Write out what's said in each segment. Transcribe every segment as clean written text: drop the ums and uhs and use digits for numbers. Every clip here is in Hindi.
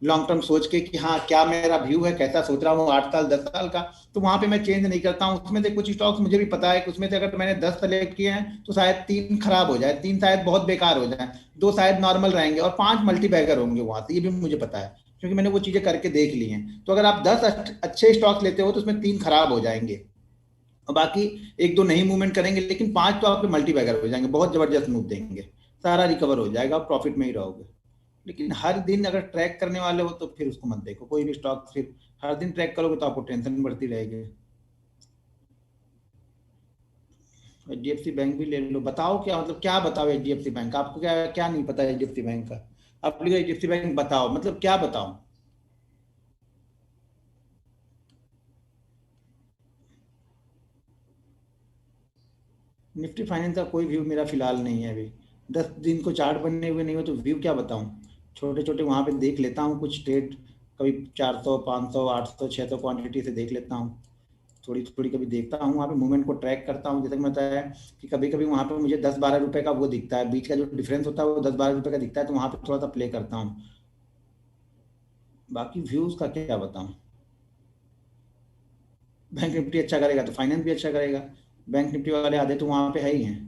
लॉन्ग टर्म सोच के कि हाँ क्या मेरा व्यू है, कैसा सोच रहा हूँ 8 साल 10 साल का, तो वहां पे मैं चेंज नहीं करता हूँ। उसमें से कुछ स्टॉक्स मुझे भी पता है कि उसमें से अगर मैंने 10 सेलेक्ट किए हैं तो शायद 3 खराब हो जाए, 3 शायद बहुत बेकार हो जाए, 2 शायद नॉर्मल रहेंगे और 5 मल्टीबैगर होंगे वहां से, ये भी मुझे पता है क्योंकि मैंने वो चीजें करके देख ली हैं। तो अगर आप 10 अच्छे स्टॉक्स लेते हो तो उसमें 3 खराब हो जाएंगे और बाकी एक दो नहीं मूवमेंट करेंगे, लेकिन 5 तो आपके मल्टीबैगर हो जाएंगे, बहुत जबरदस्त मूव देंगे, सारा रिकवर हो जाएगा, आप प्रॉफिट में ही रहोगे। लेकिन हर दिन अगर ट्रैक करने वाले हो तो फिर उसको मत देखो कोई भी स्टॉक, फिर हर दिन ट्रैक करोगे तो आपको टेंशन बढ़ती रहेगी। HDFC बैंक भी ले लो, बताओ क्या मतलब, क्या बताओ HDFC बैंक, आपको क्या क्या नहीं पता है HDFC बैंक का? आप लिखो HDFC बैंक बताओ, मतलब क्या बताओ? निफ्टी फाइनेंस का कोई व्यू मेरा फिलहाल नहीं है अभी। 10 दिन को चार्ट बनने हुए नहीं हो तो व्यू क्या बताऊं? छोटे छोटे वहां पे देख लेता हूँ कुछ ट्रेड, कभी 400 500 800 600 क्वांटिटी से देख लेता हूँ, थोड़ी थोड़ी कभी देखता हूँ वहाँ पे मूवमेंट को ट्रैक करता हूँ। जैसे कि मैं बताया कि कभी कभी वहाँ पे मुझे 10-12 रुपए का वो दिखता है, बीच का जो डिफरेंस होता है वो 10-12 रुपए का दिखता है, तो वहाँ पे थोड़ा सा प्ले करता हूँ। बाकी व्यूज का क्या बताऊँ? बैंक निफ्टी अच्छा करेगा तो फाइनेंस भी अच्छा करेगा, बैंक निफ्टी वाले आधे तो वहाँ पे है ही हैं।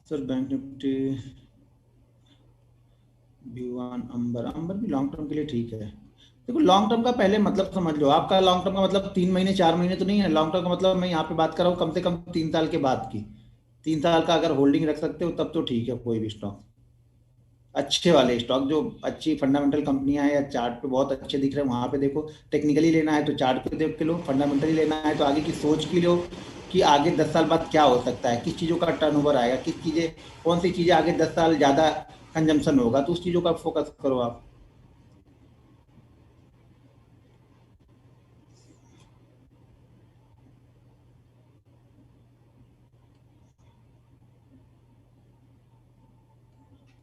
सर बैंक निफ्टी, V1 अंबर, अंबर भी लॉन्ग टर्म के लिए ठीक है। देखो लॉन्ग टर्म का पहले मतलब समझ लो, आपका लॉन्ग टर्म का मतलब 3 महीने 4 महीने तो नहीं है, लॉन्ग टर्म का मतलब मैं यहाँ पे बात कर रहा हूँ कम से कम 3 साल के बाद की। 3 साल का अगर होल्डिंग रख सकते हो तब तो ठीक है, कोई भी स्टॉक, अच्छे वाले स्टॉक जो अच्छी फंडामेंटल कंपनियां हैं या चार्ट पे बहुत अच्छे दिख रहे हैं वहां पे देखो। टेक्निकली लेना है तो चार्ट पे देख के लो, फंडामेंटली लेना है तो आगे की सोच की लो कि आगे 10 साल बाद क्या हो सकता है, किस चीज़ों का टर्नओवर आएगा, किस चीज़ें, कौन सी चीज़ें आगे 10 साल ज़्यादा कंजम्पशन होगा, तो उस चीज़ों का फोकस करो आप।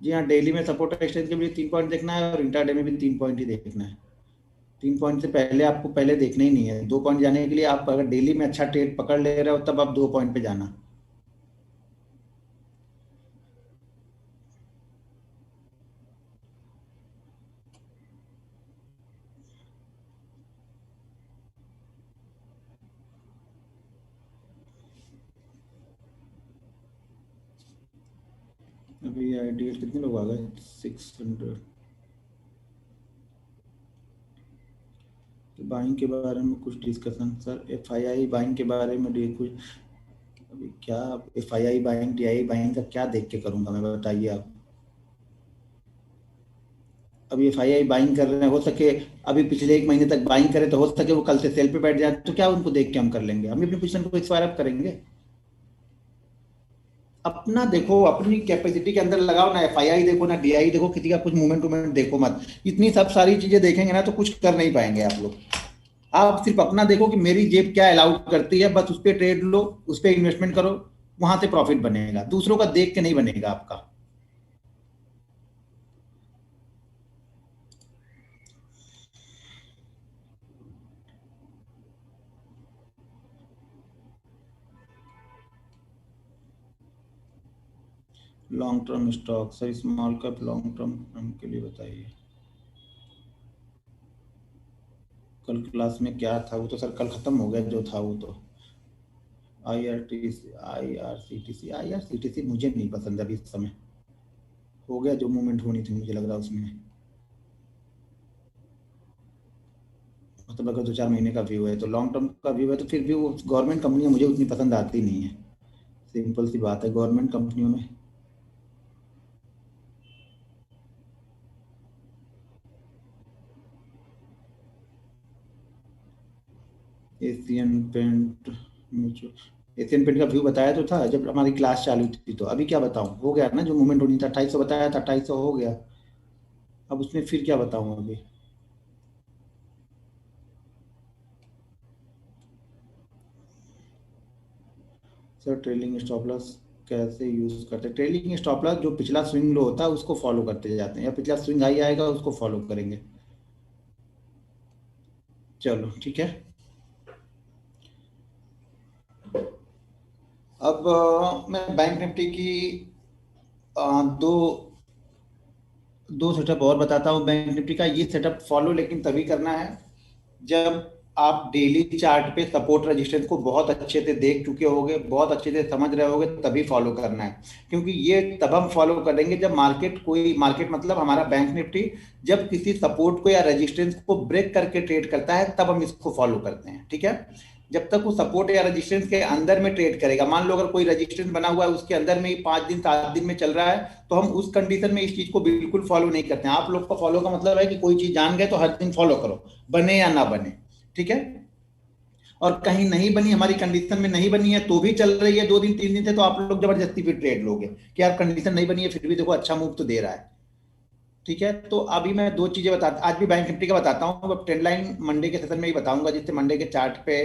जी हाँ, डेली में सपोर्ट रेजिस्टेंस के भी 3 पॉइंट देखना है और इंट्राडे में भी 3 पॉइंट ही देखना है। 3 पॉइंट से पहले आपको पहले देखना ही नहीं है, 2 पॉइंट जाने के लिए आप अगर डेली में अच्छा ट्रेड पकड़ ले रहे हो तब आप 2 पॉइंट पे जाना। अभी आईडीएल कितने लोग आ गए? 600। तो बाइंग के बारे में कुछ डिस्कशन सर, FII बाइंग के बारे में कुछ, अभी क्या, FII बाइंग DI बाइंग का क्या देख के करूंगा मैं, बताइए आप। अभी FII बाइंग कर रहे हैं, हो सके अभी पिछले 1 महीने तक बाइंग करे तो हो सके वो कल से सेल पे बैठ जाए, तो क्या उनको देख के हम कर लेंगे? हम अपनी पोजीशन को एक्सपायर अप करेंगे? अपना देखो, अपनी कैपेसिटी के अंदर लगाओ ना, FII देखो ना DI देखो, किसी का कुछ मूवमेंट वूवमेंट देखो मत। इतनी सब सारी चीजें देखेंगे ना तो कुछ कर नहीं पाएंगे आप लोग। आप सिर्फ अपना देखो कि मेरी जेब क्या अलाउ करती है, बस उस पर ट्रेड लो, उस पर इन्वेस्टमेंट करो, वहां से प्रॉफिट बनेगा, दूसरों का देख के नहीं बनेगा आपका। Long term stock sir, small cap long term के लिए बताइए। कल क्लास में क्या था वो तो सर कल खत्म हो गया जो था वो तो। I R C T C मुझे नहीं पसंद अभी इस समय, हो गया जो मूवमेंट होनी थी मुझे लग रहा है उसमें। मतलब अगर 2-4 महीने का व्यू है तो लॉन्ग टर्म का व्यू है तो फिर भी वो गवर्नमेंट कंपनियां मुझे उतनी पसंद आती नहीं है, सिंपल सी बात है गवर्नमेंट कंपनियों में। Asian paint mutual, Asian paint का व्यू बताया तो था जब हमारी क्लास चालू थी, तो अभी क्या बताऊं, हो गया ना जो मूवमेंट होनी था, 2800 बताया था, 2800 हो गया। अब उसमें फिर क्या बताऊं अभी? सर ट्रेलिंग स्टॉप लॉस कैसे यूज करते हैं? ट्रेलिंग स्टॉप लॉस जो पिछला स्विंग लो होता है उसको फॉलो करते जाते हैं, या पिछला स्विंग हाई आएगा उसको फॉलो करेंगे। चलो ठीक है। अब मैं बैंक निफ्टी की दो दो सेटअप और बताता हूँ बैंक निफ्टी का। ये सेटअप फॉलो लेकिन तभी करना है जब आप डेली चार्ट पे सपोर्ट रेजिस्टेंस को बहुत अच्छे से देख चुके होगे, बहुत अच्छे से समझ रहे होगे, तभी फॉलो करना है। क्योंकि ये तब हम फॉलो करेंगे जब मार्केट मतलब हमारा बैंक निफ्टी जब किसी सपोर्ट को या रेजिस्टेंस को ब्रेक करके ट्रेड करता है, तब हम इसको फॉलो करते हैं। ठीक है, जब तक वो सपोर्ट या रेजिस्टेंस के अंदर में ट्रेड करेगा, मान लो अगर कोई रेजिस्टेंस बना हुआ है उसके अंदर में ही 5 दिन 7 दिन में चल रहा है, तो हम उस कंडीशन में इस चीज को बिल्कुल फॉलो नहीं करते हैं। आप लोग का फॉलो का मतलब है कि कोई चीज जान गए तो हर दिन फॉलो करो, बने या ना बने। ठीक है, और कहीं नहीं बनी, हमारी कंडीशन में नहीं बनी है तो भी चल रही है 2 दिन 3 दिन से, तो आप लोग जबरदस्ती फिर ट्रेड लोगे कि यार कंडीशन नहीं बनी है फिर भी देखो अच्छा मूव तो दे रहा है। ठीक है, तो अभी मैं दो चीजें बता, आज भी बैंक निफ्टी का बताता हूँ। अब ट्रेंड लाइन मंडे के सेशन में ही बताऊंगा, जिससे मंडे के चार्ट पे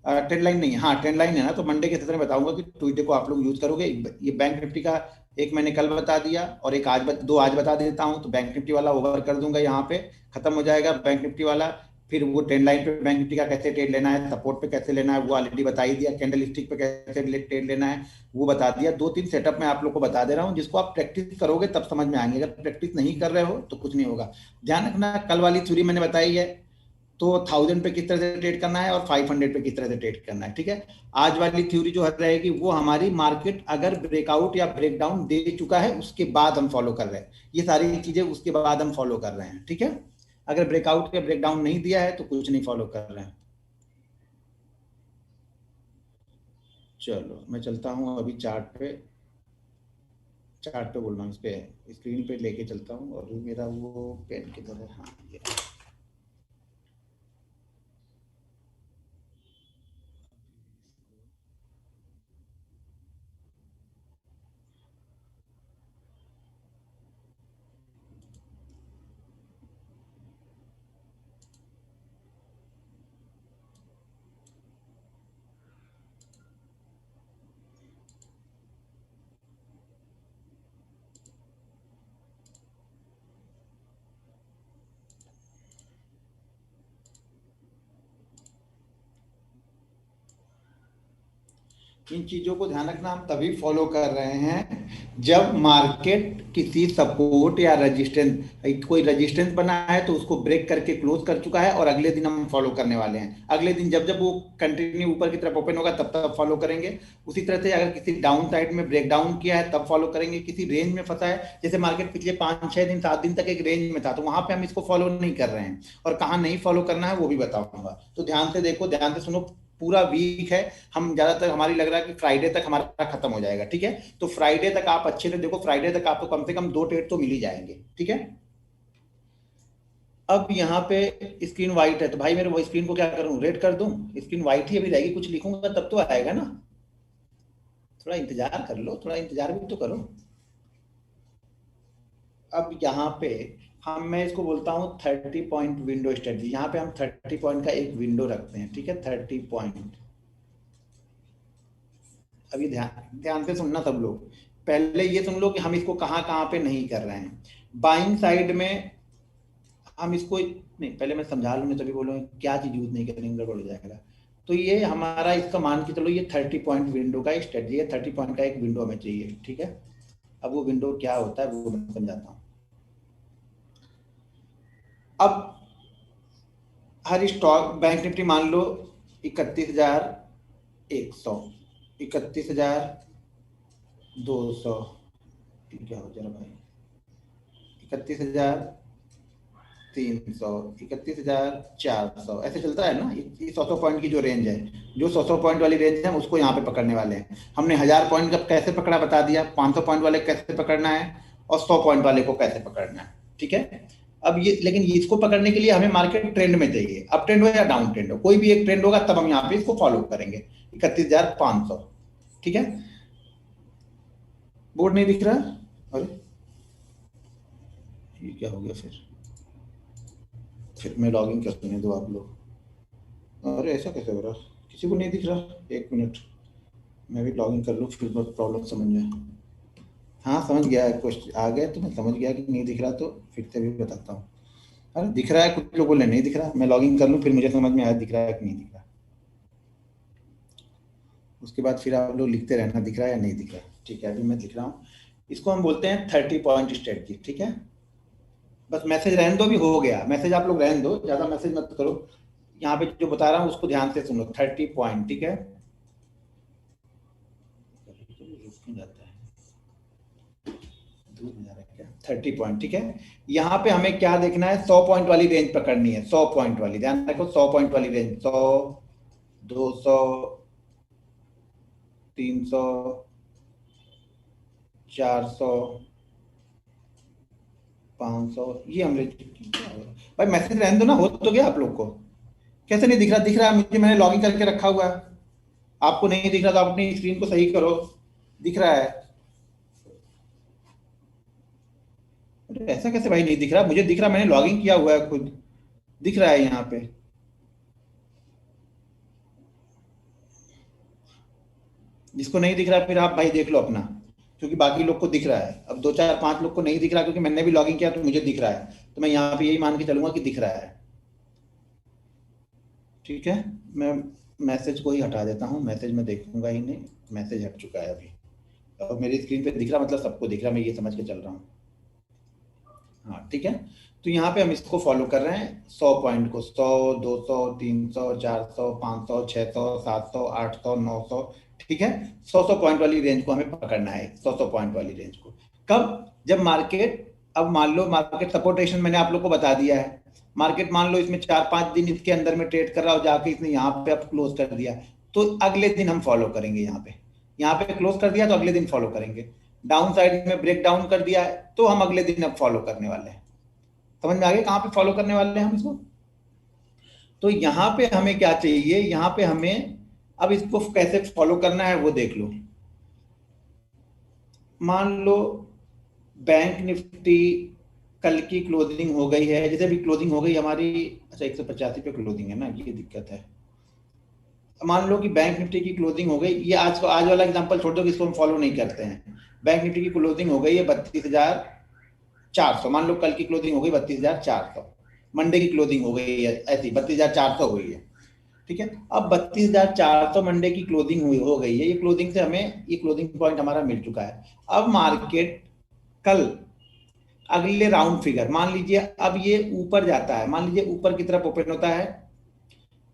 ट्रेंड लाइन नहीं है, हाँ ट्रेंड लाइन है ना, तो मंडे के सेशन में बताऊंगा कि ट्यूसडे को आप लोग यूज करोगे। ये बैंक निफ्टी का एक मैंने कल बता दिया और एक आज दो आज बता देता हूँ। तो बैंक निफ्टी वाला ओवर कर दूंगा, यहाँ पे खत्म हो जाएगा बैंक निफ्टी वाला। फिर वो ट्रेंड लाइन पे बैंक निफ्टी का कैसे ट्रेड लेना है, सपोर्ट पे कैसे लेना है वो ऑलरेडी बता ही दिया, कैंडल स्टिक पे कैसे ट्रेड लेना है वो बता दिया। 2 3 सेटअप मैं आप लोग को बता दे रहा हूँ, जिसको आप प्रैक्टिस करोगे तब समझ में आएंगे, अगर प्रैक्टिस नहीं कर रहे हो तो कुछ नहीं होगा। ध्यान रखना, कल वाली थ्योरी मैंने बताई है, तो 1000 पे किस तरह से ट्रेड करना है और 500 पे किस तरह से ट्रेड करना है। ठीक है, आज वाली थ्योरी जो रहेगी वो हमारी मार्केट अगर ब्रेकआउट या ब्रेकडाउन दे चुका है उसके बाद हम फॉलो कर रहे हैं, ये सारी चीजें उसके बाद हम फॉलो कर रहे हैं। ठीक है, अगर ब्रेकआउट या ब्रेकडाउन नहीं दिया है तो कुछ नहीं फॉलो कर रहे हैं। चलो मैं चलता हूँ अभी चार्ट पे बोल रहा हूँ, इस पे स्क्रीन पे लेके चलता हूँ, और मेरा वो पेन किधर है, हाँ ये। इन चीजों को ध्यान रखना, हम तभी फॉलो कर रहे हैं जब मार्केट किसी सपोर्ट या रेजिस्टेंस, कोई रेजिस्टेंस बना है तो उसको ब्रेक करके क्लोज कर चुका है, और अगले दिन हम फॉलो करने वाले हैं। अगले दिन जब जब वो कंटिन्यू ऊपर की तरफ ओपन होगा तब तब फॉलो करेंगे। उसी तरह से अगर किसी डाउन साइड में ब्रेक डाउन किया है तब फॉलो करेंगे। किसी रेंज में फंसा है, जैसे मार्केट पिछले 5 6 दिन 7 दिन तक एक रेंज में था, तो वहां पे हम इसको फॉलो नहीं कर रहे हैं, और कहाँ नहीं फॉलो करना है वो भी बताऊंगा। तो ध्यान से देखो, ध्यान से सुनो। पूरा वीक है, हम ज्यादातर हमारी लग रहा है कि फ्राइडे तक हमारा खत्म हो जाएगा। ठीक है, तो फ्राइडे तक आप अच्छे से देखो, फ्राइडे तक आपको कम से कम 2 ट्रेड तो मिल ही जाएंगे। ठीक है, अब यहाँ पे स्क्रीन वाइट है, तो भाई मेरे वो स्क्रीन को क्या करूँ, रेड कर दूं? स्क्रीन वाइट ही अभी रहेगी, कुछ लिखूंगा तब तो आएगा ना। थोड़ा इंतजार कर लो, थोड़ा इंतजार भी तो करो। अब यहाँ पे मैं इसको बोलता हूँ 30 पॉइंट विंडो स्ट्रेटजी। यहाँ पे हम 30 पॉइंट का एक विंडो रखते हैं। ठीक है, 30 पॉइंट। अभी ध्यान ध्यान से सुनना सब लोग, पहले ये सुन लो कि हम इसको कहाँ कहाँ पे नहीं कर रहे हैं। बाइंग साइड में हम इसको नहीं, पहले मैं समझा लूंगा तभी बोलूंगा क्या चीज यूज नहीं करेंगे, गड़बड़ हो जाएगा। तो ये हमारा इसका मान के चलो ये 30 पॉइंट विंडो का स्ट्रेटजी है, 30 पॉइंट का एक विंडो हमें चाहिए। ठीक है, अब वो विंडो क्या होता है वो मैं समझाता हूँ। अब हर स्टॉक, बैंक निफ्टी मान लो 31,100, 31,200, क्या हो जा रहा भाई, 31,300, 31,400, ऐसे चलता है ना। ये 100 100 पॉइंट की जो रेंज है, जो 100 100 पॉइंट वाली रेंज है हम उसको यहाँ पे पकड़ने वाले हैं। हमने 1000 पॉइंट का कैसे पकड़ा बता दिया, 500 पॉइंट वाले कैसे पकड़ना है, और 100 पॉइंट वाले को कैसे पकड़ना है। ठीक है, अब ये लेकिन इसको पकड़ने के लिए हमें मार्केट ट्रेंड में चाहिए, अप ट्रेंड हो या डाउन ट्रेंड हो, कोई भी एक ट्रेंड होगा तब हम यहाँ पे इसको फॉलो करेंगे। 31,500। ठीक है, बोर्ड नहीं दिख रहा, अरे ये क्या हो गया, फिर मैं लॉग इन करने दो आप लोग। अरे ऐसा कैसे हो रहा, किसी को नहीं दिख रहा, एक मिनट मैं भी लॉग इन कर लूँ फिर प्रॉब्लम समझ में। हाँ समझ गया, क्वेश्चन आ गया तो मैं समझ गया कि नहीं दिख रहा, तो फिर से भी बताता हूँ। अरे दिख रहा है, कुछ लोग बोले नहीं दिख रहा, मैं लॉग इन कर लूँ फिर मुझे समझ में आया दिख रहा है कि नहीं दिख रहा। उसके बाद फिर आप लोग लिखते रहना दिख रहा है या नहीं दिख रहा। ठीक है, अभी मैं लिख रहा हूँ। इसको हम बोलते हैं 30 पॉइंट स्ट्रेटजी। ठीक है, बस मैसेज रहने दो, भी हो गया मैसेज, आप लोग रहने दो, ज्यादा मैसेज मत करो। यहाँ पे जो बता रहा हूँ उसको ध्यान से सुनो। 30 पॉइंट, ठीक है। जाता है, दूर जा रहा है क्या? 30 पॉइंट, ठीक है। यहाँ पे हमें क्या देखना है, 100 पॉइंट वाली रेंज पकड़नी है, 100 पॉइंट वाली, ध्यान रखो 100 पॉइंट वाली रेंज। 100, 200, 300, 400, 500, ये हमने भाई मैसेज रहने दो ना, हो तो गया आप लोग को। कैसे नहीं दिख रहा? दिख रहा है मुझे, मैंने लॉगिन करके रखा हुआ है। आपको नहीं दिख रहा तो आप अपनी स्क्रीन को सही करो। दिख रहा है? अरे ऐसा कैसे भाई नहीं दिख रहा? मुझे दिख रहा, मैंने लॉगिन किया हुआ है खुद, दिख रहा है यहाँ पे। जिसको नहीं दिख रहा फिर आप भाई देख लो अपना, क्योंकि बाकी लोग को दिख रहा है। अब दो चार पांच लोग को नहीं दिख रहा, क्योंकि मैंने भी लॉगिन किया तो मुझे दिख रहा है, तो मैं यहाँ पे यही मान के चलूंगा कि दिख रहा है। ठीक है, मैं मैसेज को ही हटा देता हूँ, मैसेज में देखूंगा ही नहीं, मैसेज हट चुका है अभी। और मेरी स्क्रीन पे दिख रहा मतलब सबको दिख रहा, मैं ये समझ के चल रहा हूँ। हाँ ठीक है। तो यहाँ पे हम इसको फॉलो कर रहे हैं 100 पॉइंट को, 100, 200, 300, 400, 500, 600, 700, 800, 900, ठीक है। 100 पॉइंट वाली रेंज को हमें पकड़ना है, 100 पॉइंट वाली रेंज को। कब? जब मार्केट, अब मान लो मार्केट सपोर्ट रेशन मैंने आप लोग को बता दिया है। मार्केट मान लो इसमें 4-5 दिन इसके अंदर में ट्रेड कर रहा हो, जाके इसने यहाँ पे अब क्लोज कर दिया, तो अगले दिन हम फॉलो करेंगे। यहाँ पे क्लोज कर दिया तो अगले दिन फॉलो करेंगे। डाउन साइड में ब्रेक डाउन कर दिया है तो हम अगले दिन अब फॉलो करने वाले हैं। समझ में आ गया कहाँ पे फॉलो करने वाले हैं हम इसको? तो यहाँ पे हमें क्या चाहिए, यहाँ पे हमें अब इसको कैसे फॉलो करना है वो देख लो। मान लो बैंक निफ्टी कल की क्लोजिंग हो गई है, जैसे अभी क्लोजिंग हो गई हमारी, अच्छा 185 पे क्लोजिंग है ना, ये दिक्कत है। मान लो कि बैंक निफ्टी की क्लोजिंग हो गई, ये आज वाला एग्जांपल छोड़ दो कि इसको हम फॉलो नहीं करते हैं। बैंक निफ्टी की क्लोजिंग हो गई है 32,400, मान लो कल की क्लोजिंग हो गई 32,400, मंडे की क्लोजिंग हो गई है ऐसी 32,400 हो गई है, ठीक है। अब 32,400 मंडे की क्लोजिंग हुई हो गई है, ये क्लोजिंग से हमें ये क्लोजिंग पॉइंट हमारा मिल चुका है। अब मार्केट कल अगले राउंड फिगर मान लीजिए, अब ये ऊपर जाता है, मान लीजिए ऊपर की तरफ ओपन होता है,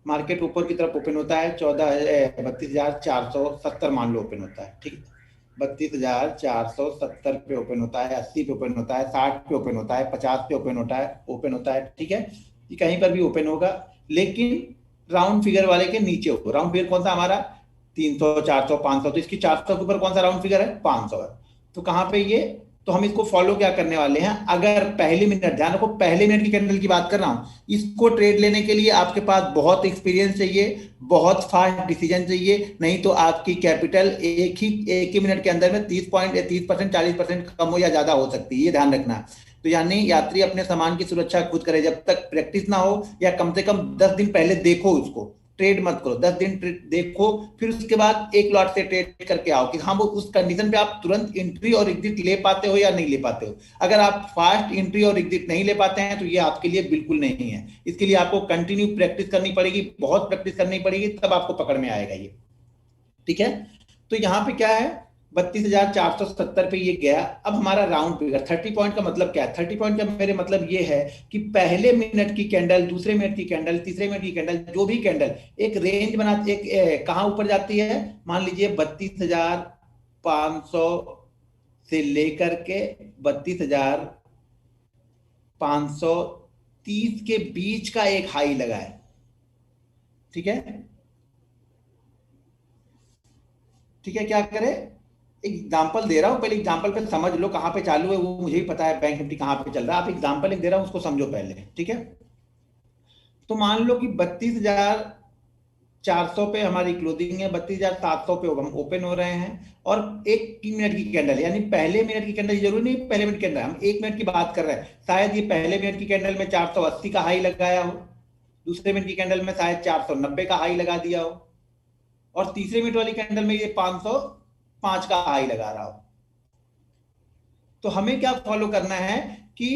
मार्केट ऊपर की तरफ ओपन होता है 32,470 मान लो ओपन होता है, ठीक है। 32,470 पे ओपन होता है, 80 पे ओपन होता है, 60 पे ओपन होता है, 50 पे ओपन होता है, ठीक है। ये कहीं पर भी ओपन होगा, लेकिन राउंड फिगर वाले के नीचे हो। राउंड फिगर कौन सा हमारा? 300, 400, 500, तो इसकी 400 के ऊपर कौन सा राउंड फिगर है? 500 है। तो कहाँ पे ये, तो हम इसको फॉलो क्या करने वाले हैं, अगर पहले मिनट, ध्यान रखो पहले मिनट की कैंडल की बात कर रहा हूं, इसको ट्रेड लेने के लिए आपके पास बहुत एक्सपीरियंस चाहिए, बहुत फास्ट डिसीजन चाहिए, नहीं तो आपकी कैपिटल एक ही मिनट के अंदर में 30%, 40% कम हो या ज्यादा हो सकती है, ये ध्यान रखना। तो यानी यात्री अपने सामान की सुरक्षा खुद करे, जब तक प्रैक्टिस ना हो, या कम से कम 10 दिन पहले देखो उसको, ट्रेड मत करो, 10 दिन देखो, फिर उसके बाद एक लॉट से ट्रेड करके आओ कि हाँ वो उस कंडीशन पे आप तुरंत एंट्री और एग्जिट ले पाते हो या नहीं ले पाते हो। अगर आप फास्ट एंट्री और एग्जिट नहीं ले पाते हैं तो ये आपके लिए बिल्कुल नहीं है। इसके लिए आपको कंटिन्यू प्रैक्टिस करनी पड़ेगी, बहुत प्रैक्टिस करनी पड़ेगी, तब आपको पकड़ में आएगा ये, ठीक है। तो यहाँ पे क्या है, 32,470 पे ये गया। अब हमारा राउंड फिगर 30 पॉइंट का मतलब क्या है? 30 पॉइंट का मेरे मतलब ये है कि पहले मिनट की कैंडल, दूसरे मिनट की कैंडल, तीसरे मिनट की कैंडल, जो भी कैंडल एक रेंज बनाती है, कहाँ ऊपर जाती है, मान लीजिए 32,500 से लेकर के 32,530 के बीच का एक हाई लगा है, ठीक है। ठीक है, क्या करें, एग्जाम्पल दे रहा हूं, पहले एग्जाम्पल पे समझ लो कहां पे चालू है, वो मुझे ही पता है बैंक निफ्टी कहां पे चल रहा है, आप एग्जाम्पल एक दे रहा हूं उसको समझो पहले, ठीक है। तो मान लो कि 32,400 पे हमारी क्लोजिंग है, 32,700 पे हम ओपन हो रहे हैं, और एक मिनट की कैंडल, यानी पहले मिनट की कैंडल, जरूरी नहीं पहले मिनट कैंडल, हम एक मिनट की बात कर रहे हैं, शायद ये पहले मिनट की कैंडल में 480 का हाई लगाया हो, दूसरे मिनट की कैंडल में शायद 490 का हाई लगा दिया हो, और तीसरे मिनट वाली कैंडल में ये 505 का हाई लगा रहा हो। तो हमें क्या फॉलो करना है कि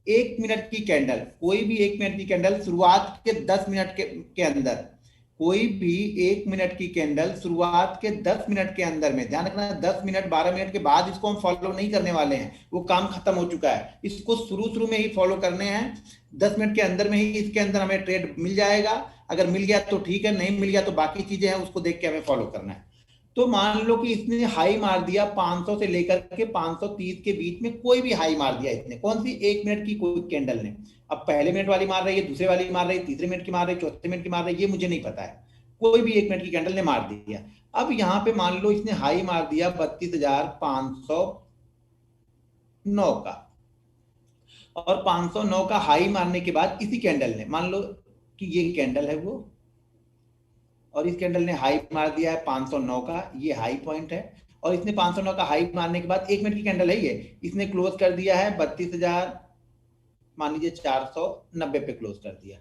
एक मिनट की कैंडल, कोई भी एक मिनट की कैंडल शुरुआत के 10 मिनट के अंदर कोई भी 1 मिनट की कैंडल शुरुआत के 10 मिनट के अंदर में, ध्यान रखना 10 मिनट 12 मिनट के बाद इसको हम फॉलो नहीं करने वाले हैं, वो काम खत्म हो चुका है, इसको शुरू शुरू में ही फॉलो करने हैं। 10 मिनट के अंदर में ही इसके अंदर हमें ट्रेड मिल जाएगा, अगर मिल गया तो ठीक है, नहीं मिल गया तो बाकी चीजें हैं उसको देख के हमें फॉलो करना है। तो मान लो कि इसने हाई मार दिया 500 से लेकर के 530 के बीच में, कोई भी हाई मार दिया इसने, कौन सी 1 मिनट की कोई कैंडल ने। अब पहले मिनट वाली मार रही है, दूसरे वाली मार रही है, तीसरे मिनट की मार रही है, चौथे मिनट की मार रही है, ये मुझे नहीं पता है, कोई भी 1 मिनट की कैंडल ने मार दिया। अब यहाँ पे मान लो इसने हाई मार दिया 32,509 का, और 509 का हाई मारने के बाद इसी कैंडल ने, मान लो कि ये कैंडल है वो, और इस कैंडल ने हाई मार दिया है 509 का, ये हाई पॉइंट है, और इसने 509 का हाई मारने के बाद 1 मिनट की कैंडल है ये, इसने क्लोज कर दिया है 32,000, मान लीजिए 490 पे क्लोज कर दिया,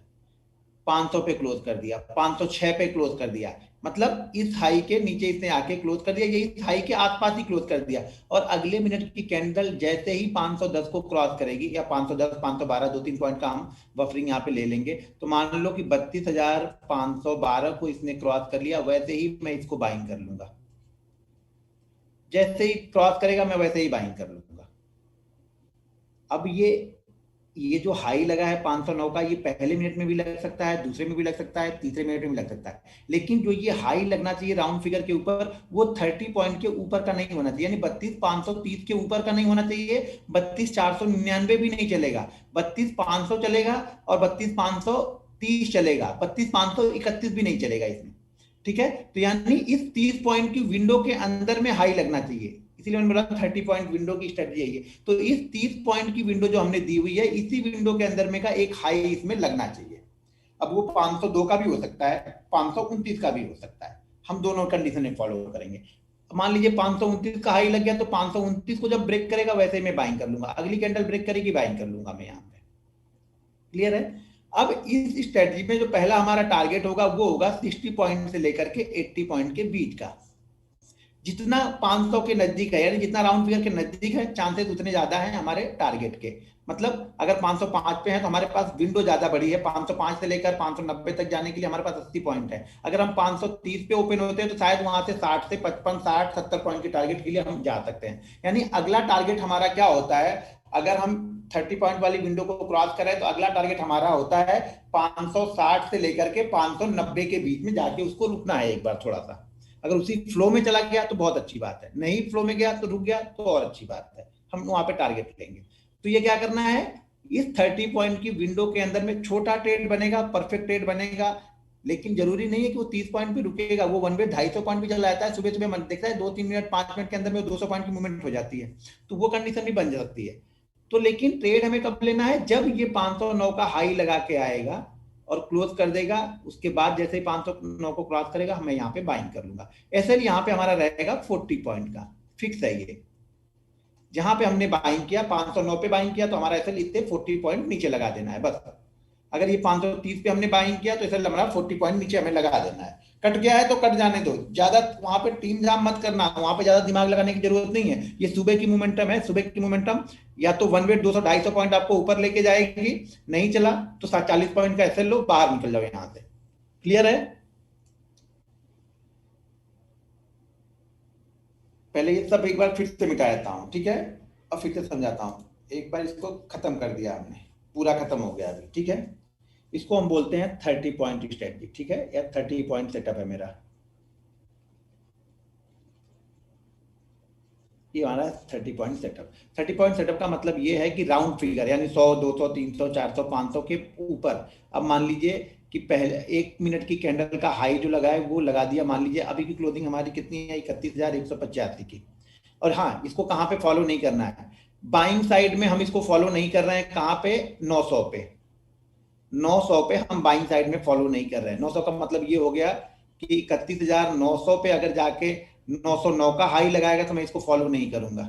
500 पे क्लोज कर दिया, 506 पे क्लोज कर दिया, मतलब इस हाई के नीचे इसने आके क्लोज कर दिया, ये इस हाई के आसपास ही क्लोज कर दिया। और अगले मिनट की कैंडल जैसे ही 510 को क्रॉस करेगी, या 510 512 2-3 पॉइंट का हम बफरिंग यहाँ पे ले लेंगे, तो मान लो कि 32,512 को इसने क्रॉस कर लिया, वैसे ही मैं इसको बाइंग कर लूंगा, जैसे ही क्रॉस करेगा मैं वैसे ही बाइंग कर लूंगा। अब ये जो हाई लगा है 509 का, ये पहले मिनट में भी लग सकता है, दूसरे में भी लग सकता है, तीसरे मिनट में भी लग सकता है, लेकिन जो ये हाई लगना चाहिए राउंड फिगर के ऊपर, वो 30 पॉइंट के ऊपर का नहीं होना चाहिए, यानी 32,530 के ऊपर का नहीं होना चाहिए, 32,499 भी नहीं चलेगा, 32,500 चलेगा, और 32,530 चलेगा, 32,531 भी नहीं चलेगा इसमें, ठीक है। तो यानी इस 30 पॉइंट की विंडो के अंदर में हाई लगना चाहिए, इसीलिए मैंने बोला 30 पॉइंट विंडो की स्ट्रेटजी है ये। तो इस 30 पॉइंट की विंडो जो हमने दी हुई है, इसी विंडो के अंदर में का एक हाई इसमें लगना चाहिए। अब वो 502 का भी हो सकता है, 529 का भी हो सकता है, हम दोनों कंडीशन में फॉलो करेंगे। मान लीजिए 529 का हाई लग गया, तो 529 को जब ब्रेक करेगा वैसे ही मैं बाइंग कर लूंगा, अगली कैंडल ब्रेक करेगी बाइंग कर लूंगा मैं यहाँ पे, क्लियर है। अब इस स्ट्रेटजी में जो पहला हमारा टारगेट होगा वो होगा 60 पॉइंट से लेकर के 80 पॉइंट के बीच का, जितना 500 के नजदीक है, यानी जितना राउंड फिगर के नजदीक है, चांसेस उतने ज्यादा हैं हमारे टारगेट के। मतलब अगर 505 पे है तो हमारे पास विंडो ज्यादा बड़ी है, 505 से लेकर 590 तक जाने के लिए हमारे पास 80 पॉइंट है। अगर हम 530 पे ओपन होते हैं तो शायद वहां से 60 से 55 60 70 पॉइंट के टारगेट के लिए हम जा सकते हैं। यानी अगला टारगेट हमारा क्या होता है, अगर हम 30 पॉइंट वाली विंडो को क्रॉस करें तो अगला टारगेट हमारा होता है 560 से लेकर के 590 के बीच में जाके उसको रुकना है एक बार थोड़ा सा। अगर उसी फ्लो में चला गया तो बहुत अच्छी बात है, नहीं फ्लो में गया तो रुक गया तो और अच्छी बात है, हम वहां पे टारगेट लेंगे। तो ये क्या करना है, इस 30 पॉइंट की विंडो के अंदर में छोटा ट्रेड बनेगा, परफेक्ट ट्रेड बनेगा, लेकिन जरूरी नहीं है कि वो 30 पॉइंट भी रुकेगा, वो वन वे 250 पॉइंट भी चला जाता है, सुबह सुबह देखता है 2-3 मिनट 5 मिनट के अंदर में 200 पॉइंट की मूवमेंट हो जाती है, तो वो कंडीशन भी बन सकती है। तो लेकिन ट्रेड हमें कब लेना है, जब ये 509 का हाई लगा के आएगा और क्लोज कर देगा, उसके बाद जैसे ही 509 को क्रॉस करेगा मैं यहाँ पे बाइंग कर लूंगा। ऐसे यहाँ पे हमारा रहेगा 40 पॉइंट का, फिक्स है ये। जहां पे हमने बाइंग किया 509 पे बाइंग किया तो हमारा ऐसे इतने 40 पॉइंट नीचे लगा देना है बस। अगर ये 530 पे हमने बाइंग किया तो ऐसे हमारा 40 पॉइंट नीचे हमें लगा देना है। कट गया है तो कट जाने दो, ज्यादा वहां पे टीम जाम मत करना, वहां पे ज्यादा दिमाग लगाने की जरूरत नहीं है। ये सुबह की मोमेंटम है, सुबह की मोमेंटम या तो वन वे 200-250 पॉइंट आपको ऊपर लेके जाएगी, नहीं चला तो 40 पॉइंट का ऐसे लो, बाहर निकल जाओ यहां से। क्लियर है। पहले ये सब एक बार फिर से मिटा देता हूं, ठीक है, और फिर से समझाता हूं। एक बार इसको खत्म कर दिया हमने, पूरा खत्म हो गया अभी, ठीक है। इसको हम बोलते हैं 30 पॉइंट स्ट्रेटजी, ठीक है, या 30 पॉइंट सेटअप है मेरा। ये हमारा 30 पॉइंट सेटअप। 30 पॉइंट सेटअप का मतलब ये है कि राउंड फिगर, यानी 100 200 300 400 500 के ऊपर। अब मान लीजिए कि पहले 1 मिनट की कैंडल का हाई जो लगा है वो लगा दिया, मान लीजिए अभी की क्लोजिंग हमारी कितनी है, 31,185 की। और हाँ, इसको कहाँ पे फॉलो नहीं करना है, बाइंग साइड में हम इसको फॉलो नहीं कर रहे हैं, कहाँ पे, 900 पे। 900 पे हम बाइंग साइड में फॉलो नहीं कर रहे हैं। 900 का मतलब ये हो गया कि 31,900 पे अगर जाके 909 का हाई लगाएगा तो मैं इसको फॉलो नहीं करूंगा,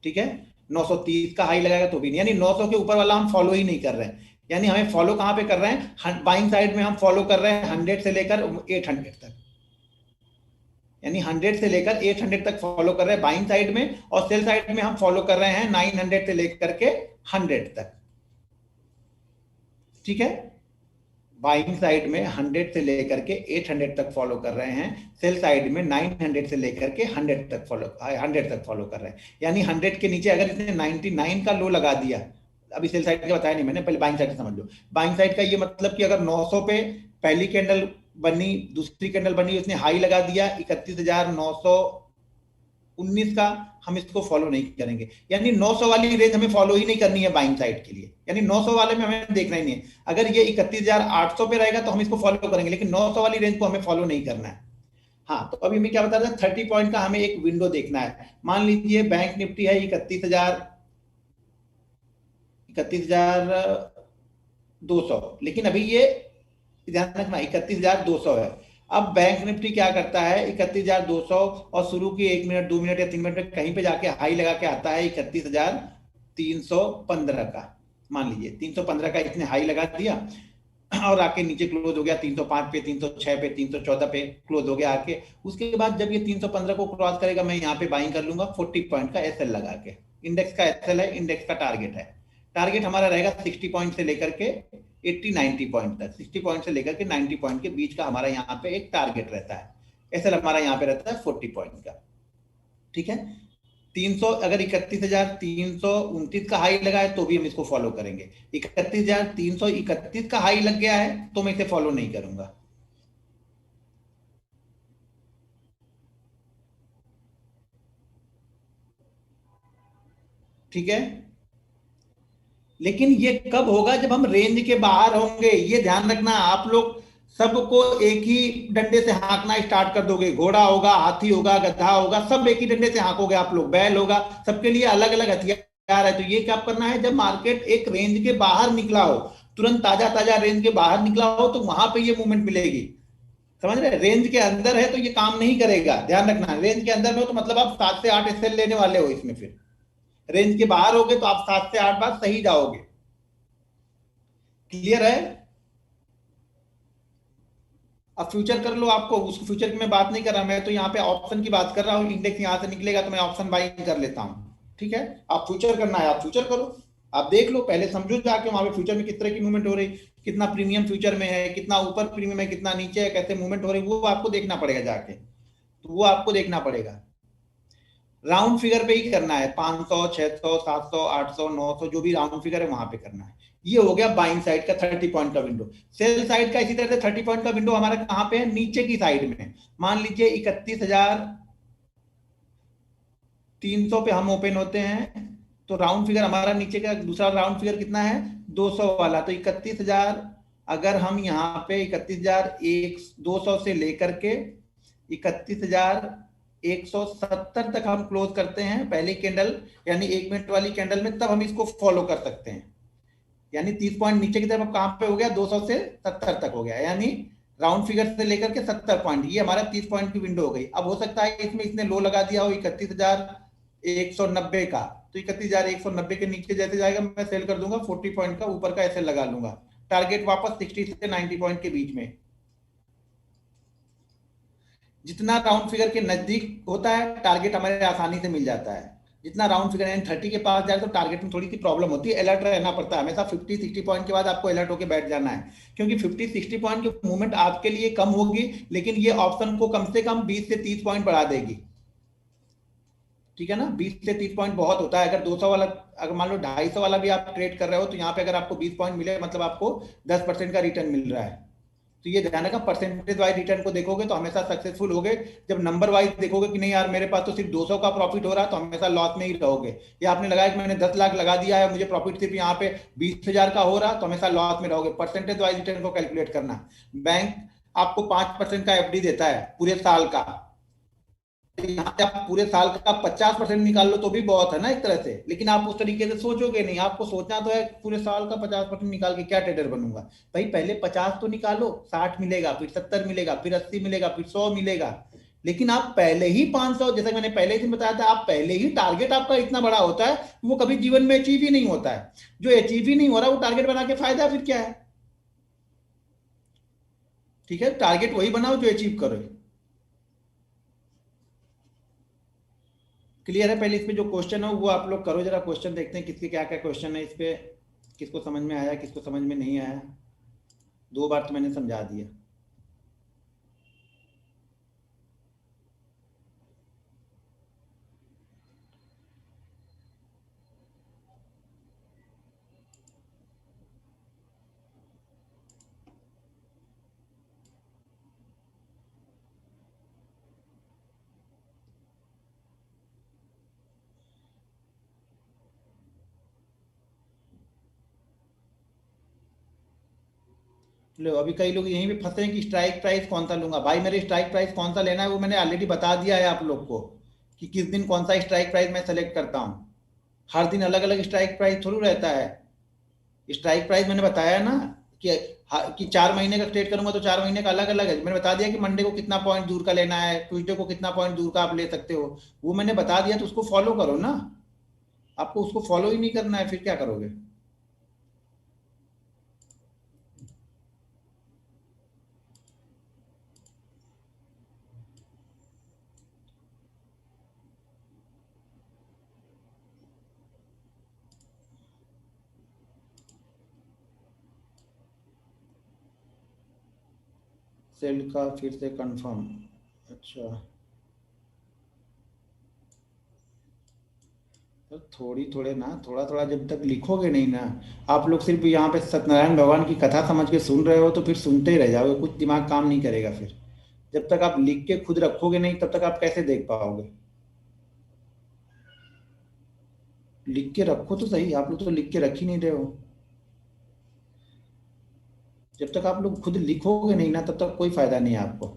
ठीक है। 930 का हाई लगाएगा तो भी नहीं, यानी 900 के ऊपर वाला हम फॉलो ही नहीं कर रहे हैं। यानी हमें फॉलो कहां पे कर रहे हैं, बाइंग साइड में हम फॉलो कर रहे हैं 100 से लेकर 800 तक, यानी 100 से लेकर 800 तक फॉलो कर रहे हैं बाइंग साइड में, और सेल साइड में हम फॉलो कर रहे हैं 900 से लेकर के 100 तक, ठीक है। बाइंग साइड में 100 से लेकर के 800 तक फॉलो कर रहे हैं, सेल साइड में 900 से लेकर के 100 तक फॉलो कर रहे हैं। यानी 100 के नीचे अगर इसने 99 का लो लगा दिया, अभी सेल साइड का बताया नहीं मैंने, पहले बाइंग साइड समझ लो। बाइंग साइड का ये मतलब कि अगर 900 पे पहली कैंडल बनी, दूसरी कैंडल बनी, उसने हाई लगा दिया 31,919 का, हम इसको फॉलो नहीं करेंगे। यानी 900 वाली रेंज हमें फॉलो ही नहीं करनी है बाइंग साइड के लिए, यानी 900 वाले में हमें देखना ही नहीं है। अगर ये 31,800 पे रहेगा तो हम इसको फॉलो करेंगे, लेकिन 900 वाली रेंज को हमें फॉलो नहीं करना है। हाँ, तो अभी मैं क्या बता रहा था, 30 पॉइंट का हमें एक विंडो देखना है। मान लीजिए बैंक निफ्टी है 31,200, लेकिन अभी ये ध्यान रखना 31,200 है। अब बैंक निफ्टी क्या करता है, 31,200 और शुरू की 1 मिनट 2 मिनट या 3 मिनट में कहीं पे जाके हाई लगा के आता है 31,315 का। मान लीजिए 315 का इसने हाई लगा दिया और आके नीचे क्लोज हो गया 305 पे, 306 पे, 314 पे क्लोज हो गया आके। उसके बाद जब ये 315 को क्रॉस करेगा, मैं यहाँ पे बाइंग कर लूंगा 40 पॉइंट का एसएल लगा के। इंडेक्स का एसएल है, इंडेक्स का टारगेट है। टारगेट हमारा रहेगा 60 पॉइंट से लेकर के 80-90 पॉइंट तक। 60 पॉइंट से लेकर के 90 पॉइंट के बीच का हमारा यहाँ पे एक टारगेट रहता है। एसएल हमारा यहाँ पे रहता है 40 पॉइंट का। ठीक है, 300 अगर 31,329 का हाई लगा है तो भी हम इसको फॉलो करेंगे। 31,331 का हाई लग गया है तो मैं इसे फॉलो नहीं करूंगा। ठीक है, लेकिन ये कब होगा, जब हम रेंज के बाहर होंगे। ये ध्यान रखना, आप लोग सबको एक ही डंडे से हाँकना स्टार्ट कर दोगे। घोड़ा होगा, हाथी होगा, गधा होगा, सब एक ही डंडे से हाँकोगे आप लोग। बैल होगा, सबके लिए अलग अलग हथियार है। तो ये क्या करना है, जब मार्केट एक रेंज के बाहर निकला हो, तुरंत ताजा ताजा रेंज के बाहर निकला हो, तो वहां पे ये मूवमेंट मिलेगी। समझ रहे, रेंज के अंदर है तो ये काम नहीं करेगा। ध्यान रखना, रेंज के अंदर में हो तो मतलब आप 7 से 8 एसएल लेने वाले हो इसमें। फिर रेंज के बाहर होगे तो आप 7 से 8 बार सही जाओगे। क्लियर है। अब फ्यूचर कर लो, आपको उस फ्यूचर की मैं बात नहीं कर रहा, मैं तो यहाँ पे ऑप्शन की बात कर रहा हूँ। इंडेक्स यहाँ से निकलेगा तो मैं ऑप्शन बाइंग कर लेता हूँ। ठीक है, आप फ्यूचर करना है आप फ्यूचर करो। आप देख लो, पहले समझो जाके वहां पे फ्यूचर में किस तरह की मूवमेंट हो रही, कितना प्रीमियम फ्यूचर में है, कितना ऊपर प्रीमियम है, कितना नीचे है, कैसे मूवमेंट हो रही, वो आपको देखना पड़ेगा जाके। तो वो आपको देखना पड़ेगा। राउंड फिगर पे ही करना है, 500 600 700 800 900 जो भी राउंड फिगर है वहां पे करना है। ये हो गया बाइंग साइड का 30 पॉइंट का विंडो। सेल साइड का इसी तरह से 30 पॉइंट का विंडो हमारा कहां पे है, नीचे की साइड में। मान लीजिए 31,300 पे हम ओपन होते हैं, तो राउंड फिगर हमारा नीचे का दूसरा राउंड फिगर कितना है, 200 वाला। तो 31,000, अगर हम यहाँ पे 31,200 से लेकर के 31,170 तक हम क्लोज करते हैं पहली कैंडल, यानी 1 मिनट वाली कैंडल में, तब हम इसको फॉलो कर सकते हैं। यानी 30 पॉइंट नीचे की तरफ कहां पे हो गया, 200 से 70 तक हो गया, यानी राउंड फिगर से लेकर के 70 पॉइंट, ये हमारा 30 पॉइंट की विंडो हो गई। अब हो सकता है इसमें इसने लो लगा दिया हो 31,190 का, तो 31,190 के नीचे जैसे जाएगा मैं सेल कर दूंगा 40 पॉइंट का, ऊपर का ऐसे लगा लूंगा। टारगेट वापस 60 से 90 पॉइंट के बीच में। जितना राउंड फिगर के नजदीक होता है टारगेट हमारे आसानी से मिल जाता है। जितना राउंड फिगर एंड 30 के पास जाए तो टारगेट में थोड़ी सी प्रॉब्लम होती है, अलर्ट रहना पड़ता है हमेशा। 50-60 पॉइंट के बाद आपको अलर्ट होकर बैठ जाना है, क्योंकि 50-60 पॉइंट की मूवमेंट आपके लिए कम होगी, लेकिन ये ऑप्शन को कम से कम 20 से 30 पॉइंट बढ़ा देगी। ठीक है ना, 20 से 30 पॉइंट बहुत होता है। अगर 200 वाला, अगर मान लो 250 वाला भी आप ट्रेड कर रहे हो, तो यहाँ पे अगर आपको 20 पॉइंट मिले मतलब आपको 10% का रिटर्न मिल रहा है। तो ये ध्यान रखना, परसेंटेज वाइज रिटर्न को देखोगे तो हमेशा सक्सेसफुल होगे। जब नंबर वाइज देखोगे कि नहीं यार मेरे पास तो सिर्फ 200 का प्रॉफिट हो रहा है, तो हमेशा लॉस में ही रहोगे। या आपने लगाया कि मैंने 10 लाख लगा दिया है, मुझे प्रॉफिट सिर्फ यहाँ पे 20,000 का हो रहा, तो हमेशा लॉस में रहोगे। परसेंटेज वाइज रिटर्न को कैलकुलेट करना। बैंक आपको 5% का एफडी देता है पूरे साल का, यहाँ से आप पूरे साल का 50% निकाल लो तो भी बहुत है ना एक तरह से, लेकिन आप उस तरीके से सोचोगे नहीं। आपको सोचना तो है पूरे साल का 50% निकाल के क्या ट्रेडर बनूंगा। भाई पहले 50 तो निकालो, 60 मिलेगा, फिर 70 मिलेगा, फिर 80 मिलेगा, फिर 100 मिलेगा। लेकिन आप पहले ही 500, जैसे मैंने पहले ही दिन बताया था, आप पहले ही टारगेट आपका इतना बड़ा होता है, वो कभी जीवन में अचीव ही नहीं होता है। जो अचीव ही नहीं हो रहा वो टारगेट बना के फायदा फिर क्या है। ठीक है, टारगेट वही बनाओ जो अचीव करो। क्लियर है। पहले इस पे जो क्वेश्चन है वो आप लोग करो जरा, क्वेश्चन देखते हैं किसके क्या क्या क्वेश्चन है इस पे, किसको समझ में आया किसको समझ में नहीं आया। 2 बार तो मैंने समझा दिया। लो, अभी कई लोग यहीं पे फंसे हैं कि स्ट्राइक प्राइस कौन सा लूंगा। भाई मेरे स्ट्राइक प्राइस कौन सा लेना है वो मैंने ऑलरेडी बता दिया है आप लोग को, कि किस दिन कौन सा स्ट्राइक प्राइस मैं सेलेक्ट करता हूँ। हर दिन अलग अलग स्ट्राइक प्राइस थोड़ी रहता है। स्ट्राइक प्राइस मैंने बताया ना कि कि 4 महीने का ट्रेड करूंगा तो 4 महीने का अलग अलग है। मैंने बता दिया कि मंडे को कितना पॉइंट दूर का लेना है, ट्यूसडे को कितना पॉइंट दूर का आप ले सकते हो। वो मैंने बता दिया, तो उसको फॉलो करो ना। आपको उसको फॉलो ही नहीं करना है, फिर क्या करोगे। सेल का फिर से कंफर्म। अच्छा, तो थोड़ी थोड़े ना, थोड़ा थोड़ा जब तक लिखोगे नहीं ना। आप लोग सिर्फ यहाँ पे सत्यनारायण भगवान की कथा समझ के सुन रहे हो तो फिर सुनते ही रह जाओगे, कुछ दिमाग काम नहीं करेगा फिर। जब तक आप लिख के खुद रखोगे नहीं तब तक आप कैसे देख पाओगे। लिख के रखो तो सही, आप लोग तो लिख के रख ही नहीं रहे हो। जब तक आप लोग खुद लिखोगे नहीं ना तब तक कोई फायदा नहीं है आपको।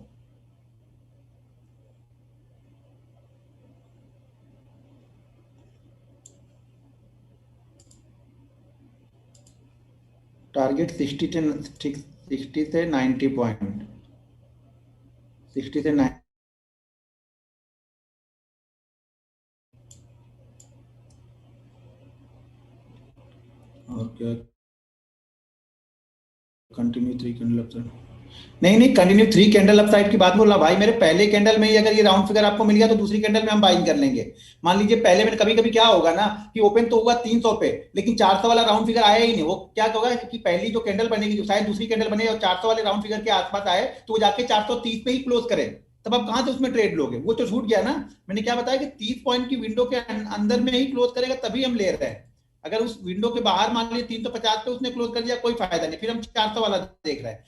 टारगेट 60 से 90 पॉइंट। 60 से 90। और क्या, कंटिन्यू 3 कैंडल। नहीं नहीं, कंटिन्यू 3 कैंडल अपसाइड की बात बोल रहा भाई। मेरे पहले कैंडल में ही अगर ये राउंड फिगर आपको मिल गया तो दूसरी कैंडल में हम बाइंग कर लेंगे। मान लीजिए पहले में कभी कभी क्या होगा ना, कि ओपन तो होगा 300 पे, लेकिन 400 वाला राउंड फिगर आया ही नहीं। वो क्या होगा कि पहली जो कैंडल बनेगी, जो शायद दूसरी कैंडल बने और 400 वाले राउंड फिगर के आसपास आए, तो वो जाके 430 पे ही क्लोज करे। तब आप कहां से उसमें ट्रेड लोगे, वो तो छूट गया ना। मैंने क्या बताया कि 30 पॉइंट की विंडो के अंदर में ही क्लोज करेगा तभी हम ले रहे हैं। अगर उस विंडो के बाहर मान लीजिए 350 पे उसने क्लोज कर दिया, कोई फायदा नहीं, फिर हम 400 वाला देख रहे हैं।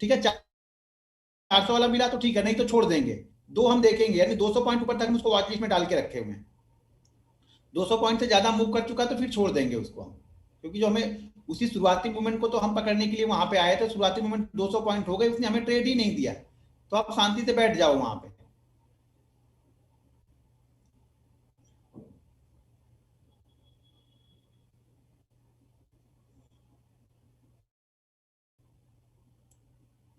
ठीक है, 400 वाला मिला तो ठीक है, नहीं तो छोड़ देंगे। दो हम देखेंगे, यानी 200 पॉइंट ऊपर तक हम उसको वॉच लिस्ट में डाल के रखे हुए हैं। 200 पॉइंट से ज्यादा मूव कर चुका तो फिर छोड़ देंगे उसको हम। क्योंकि जो हमें उसी शुरुआती मूवमेंट को तो हम पकड़ने के लिए वहां पे आए थे, शुरुआती मूवमेंट 200 पॉइंट हो गए, उसने हमें ट्रेड ही नहीं दिया। तो आप शांति से बैठ जाओ वहां पे।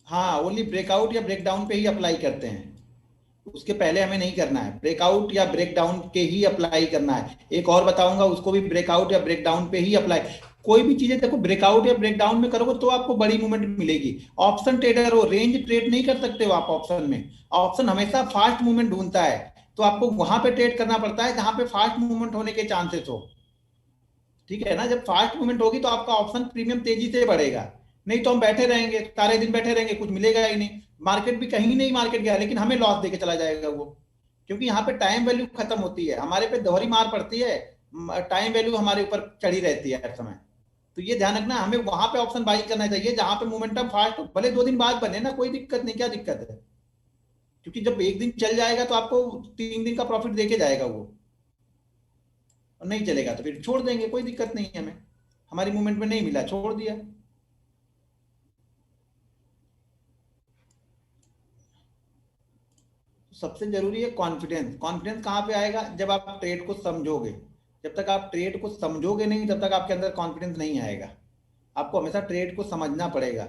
हाँ, ओनली ब्रेकआउट या ब्रेकडाउन पे ही अप्लाई करते हैं। उसके पहले हमें नहीं करना है, ब्रेकआउट या ब्रेकडाउन के ही अप्लाई करना है। एक और बताऊंगा, उसको भी ब्रेकआउट या ब्रेकडाउन पे ही अप्लाई। कोई भी चीजें देखो, ब्रेकआउट या ब्रेकडाउन में करोगे तो आपको बड़ी मूवमेंट मिलेगी। ऑप्शन ट्रेडर हो, रेंज ट्रेड नहीं कर सकते हो आप ऑप्शन में। ऑप्शन हमेशा फास्ट मूवमेंट ढूंढता है। तो आपको वहां पे ट्रेड करना पड़ता है जहां पे फास्ट मूवमेंट होने के चांसेस हो। ठीक है ना, जब फास्ट मूवमेंट होगी तो आपका ऑप्शन प्रीमियम तेजी से बढ़ेगा। नहीं तो हम बैठे रहेंगे, सारे दिन बैठे रहेंगे, कुछ मिलेगा ही नहीं। मार्केट भी कहीं नहीं, मार्केट गया लेकिन हमें लॉस देके चला जाएगा वो। क्योंकि यहाँ पे टाइम वैल्यू खत्म होती है, हमारे पे दोहरी मार पड़ती है। टाइम वैल्यू हमारे ऊपर चढ़ी रहती है हर समय। तो ये ध्यान रखना, हमें वहां पे ऑप्शन बाई करना चाहिए जहां पे मोमेंटम फास्ट हो, भले 2 दिन बाद बने ना, कोई दिक्कत नहीं, क्या दिक्कत है। क्योंकि जब एक दिन चल जाएगा तो आपको 3 दिन का प्रॉफिट देके जाएगा वो। और नहीं चलेगा तो फिर छोड़ देंगे, कोई दिक्कत नहीं है हमें। हमारी मूवमेंट में नहीं मिला, छोड़ दिया। सबसे जरूरी है कॉन्फिडेंस। कॉन्फिडेंस कहाँ पे आएगा, जब आप ट्रेड को समझोगे। जब तक आप ट्रेड को समझोगे नहीं तब तक आपके अंदर कॉन्फिडेंस नहीं आएगा। आपको हमेशा ट्रेड को समझना पड़ेगा।